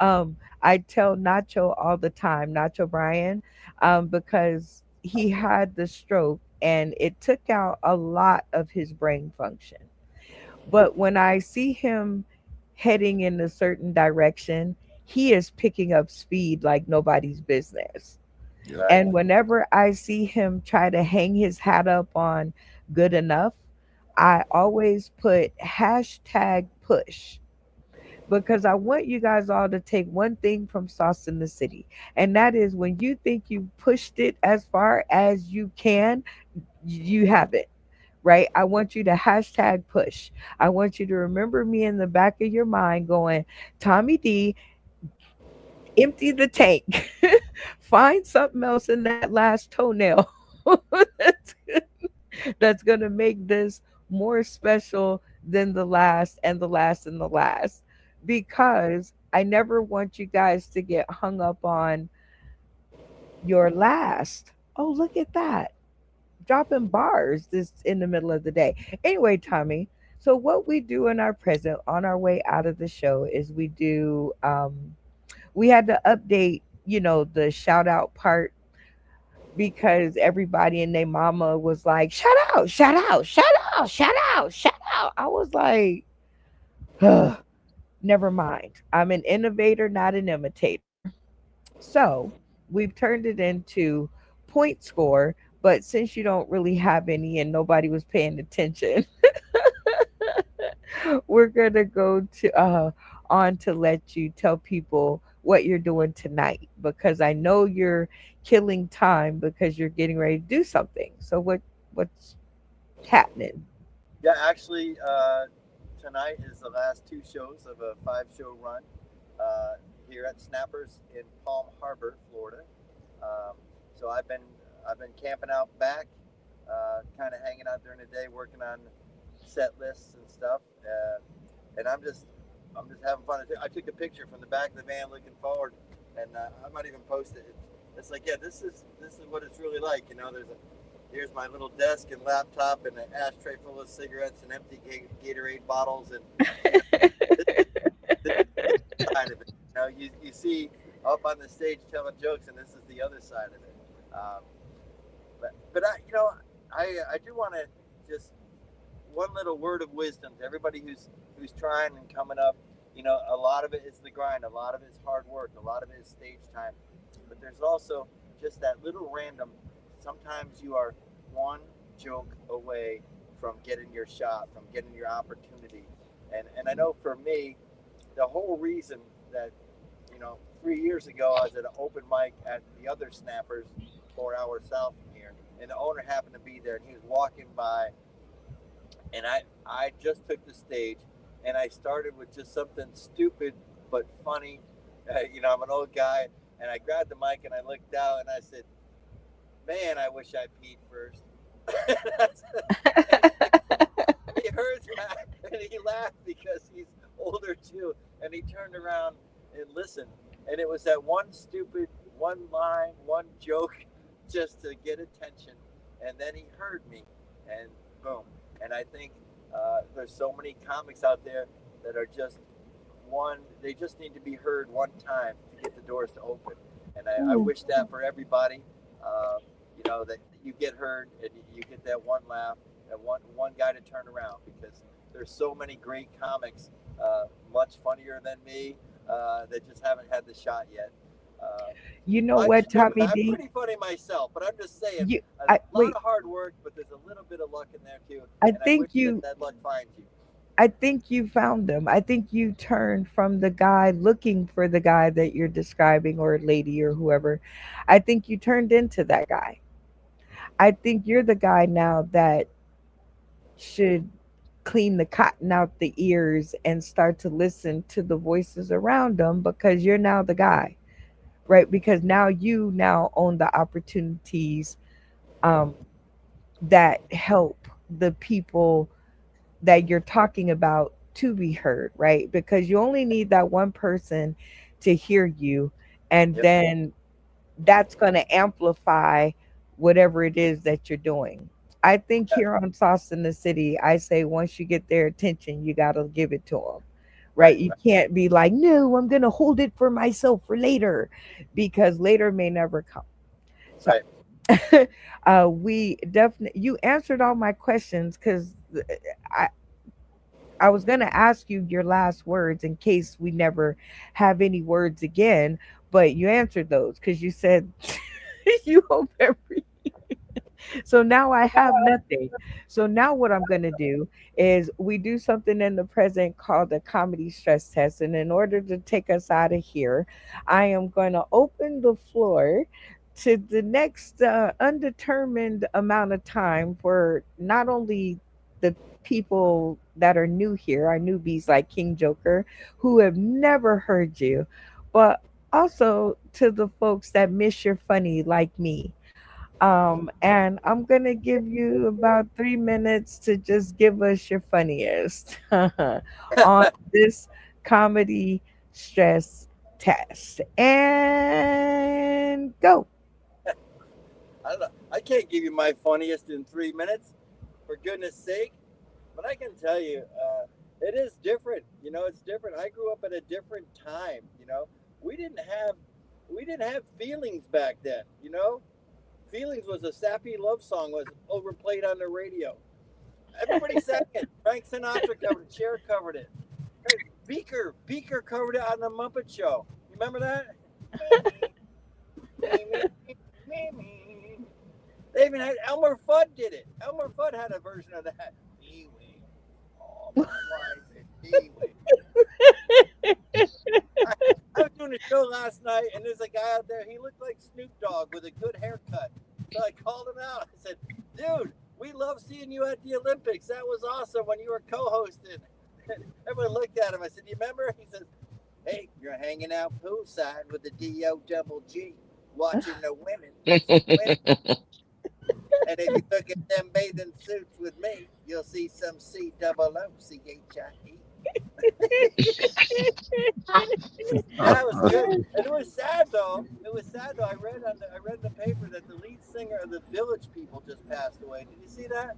I tell Nacho all the time, Nacho Brian, because he had the stroke and it took out a lot of his brain function. But when I see him heading in a certain direction, he is picking up speed like nobody's business. And whenever I see him try to hang his hat up on good enough, I always put hashtag push because I want you guys all to take one thing from Sauce in the City. And that is when you think you pushed it as far as you can, you have it. Right? I want you to hashtag push. I want you to remember me in the back of your mind going, Tommy D, empty the tank. Find something else in that last toenail that's, that's going to make this more special than the last and the last and the last. Because I never want you guys to get hung up on your last. Oh, look at that. Dropping bars this in the middle of the day. Anyway, Tommy, so what we do in our present on our way out of the show is we had to update, the shout out part because everybody and their mama was like, shout out, shout out, shout out, shout out, shout out. I was like, never mind. I'm an innovator, not an imitator. So we've turned it into point score, but since you don't really have any and nobody was paying attention, we're gonna go to on to let you tell people what you're doing tonight because I know you're killing time because you're getting ready to do something. So what's happening? Yeah, actually, tonight is the last two shows of a 5-show run here at Snappers in Palm Harbor, Florida. So I've been camping out back, kind of hanging out during the day, working on set lists and stuff, and I'm just having fun. I took a picture from the back of the van, looking forward, and I might even post it. It's like, yeah, this is what it's really like. Here's my little desk and laptop and an ashtray full of cigarettes and empty Gatorade bottles and this side of it. You see up on the stage telling jokes, and this is the other side of it. But I do want to just one little word of wisdom to everybody who's trying and coming up. A lot of it is the grind, a lot of it is hard work, a lot of it is stage time. But there's also just that little random. Sometimes you are one joke away from getting your shot, from getting your opportunity. And I know for me, the whole reason that 3 years ago I was at an open mic at the other Snappers 4 hours south from here, and the owner happened to be there, and he was walking by, and I just took the stage, and I started with just something stupid but funny. I'm an old guy, and I grabbed the mic and I looked down and I said, "Man, I wish I peed first." He heard that and he laughed because he's older too, and he turned around and listened, and it was that one stupid one line, one joke, just to get attention, and then he heard me, and boom. And I think there's so many comics out there that are just they just need to be heard one time to get the doors to open. And I wish that for everybody, that you get heard and you get that one laugh, that one guy to turn around, because there's so many great comics, much funnier than me, that just haven't had the shot yet. You know I what, just remember Tommy that. I'm D? pretty funny myself, but I'm just saying, You, a lot wait. of hard work, but there's a little bit of luck in there too. I And I think wish you. that luck finds you. I think you found them. I think you turned from the guy looking for the guy that you're describing, or lady, or whoever. I think you turned into that guy. I think you're the guy now that should clean the cotton out the ears and start to listen to the voices around them, because you're now the guy, right? Because now you now own the opportunities um, that help the people that you're talking about to be heard, right? Because you only need that one person to hear you, and Yep. then that's going to amplify whatever it is that you're doing. I think here on Sauce in the City, I say once you get their attention, you got to give it to them, right? You can't be like, no, I'm going to hold it for myself for later, because later may never come. So, we definitely, you answered all my questions, because I, I was going to ask you your last words in case we never have any words again, but you answered those because you said you hope every. So now I have nothing. So now what I'm going to do is we do something in the present called a comedy stress test. And in order to take us out of here, I am going to open the floor to the next undetermined amount of time for not only the people that are new here, our newbies like King Joker, who have never heard you, but also to the folks that miss your funny like me. And I'm gonna give you about 3 minutes to just give us your funniest on this comedy stress test. And go. I don't know. I can't give you my funniest in 3 minutes, for goodness sake. But I can tell you, it is different. You know, it's different. I grew up at a different time. You know, we didn't have feelings back then. You know, feelings was a sappy love song, was overplayed on the radio. Everybody sang it. Frank Sinatra covered it. Cher covered it. Beaker covered it on the Muppet Show. You remember that? They even had Elmer Fudd did it. Elmer Fudd had a version of that. Oh, my wife I was doing a show last night, and there's a guy out there. He looked like Snoop Dogg with a good haircut. So I called him out. I said, dude, we love seeing you at the Olympics. That was awesome when you were co-hosting. Everyone looked at him. I said, you remember? He says, hey, you're hanging out poolside with the D-O-double-G, watching the women swim. And if you look at them bathing suits with me, you'll see some C-O-O-C-H-I-E. That was good. And it was sad though. I read in the paper that the lead singer of the Village People just passed away. Did you see that?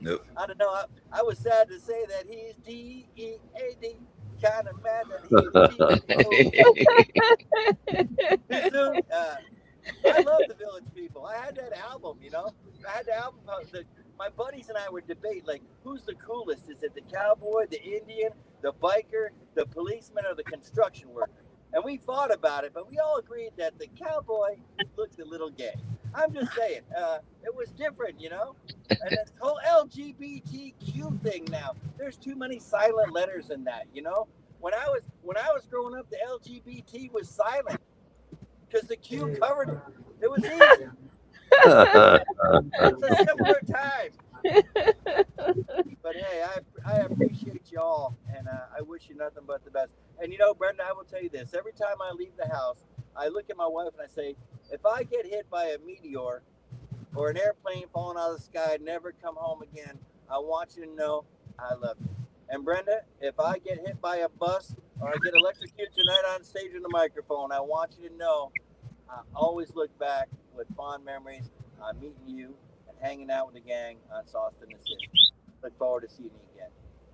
Nope. I don't know. I was sad to say that he's D-E-A-D. Kind of mad that he's D-O. I love the Village People. I had that album, you know. I had the album. My buddies and I would debate, like, who's the coolest? Is it the cowboy, the Indian, the biker, the policeman, or the construction worker? And we fought about it, but we all agreed that the cowboy looked a little gay. I'm just saying, it was different, you know. And this whole LGBTQ thing now, there's too many silent letters in that, you know. When I was growing up, the LGBT was silent because the Q covered it. It was easy. It's a simpler time. But hey, I appreciate you all, and I wish you nothing but the best. And you know, Brenda, I will tell you this: every time I leave the house, I look at my wife and I say, if I get hit by a meteor or an airplane falling out of the sky and never come home again, I want you to know I love you. And Brenda, if I get hit by a bus or I get electrocuted tonight on stage in the microphone, I want you to know I always look back with fond memories on meeting you and hanging out with the gang on Sauce in the City. Look forward to seeing you again.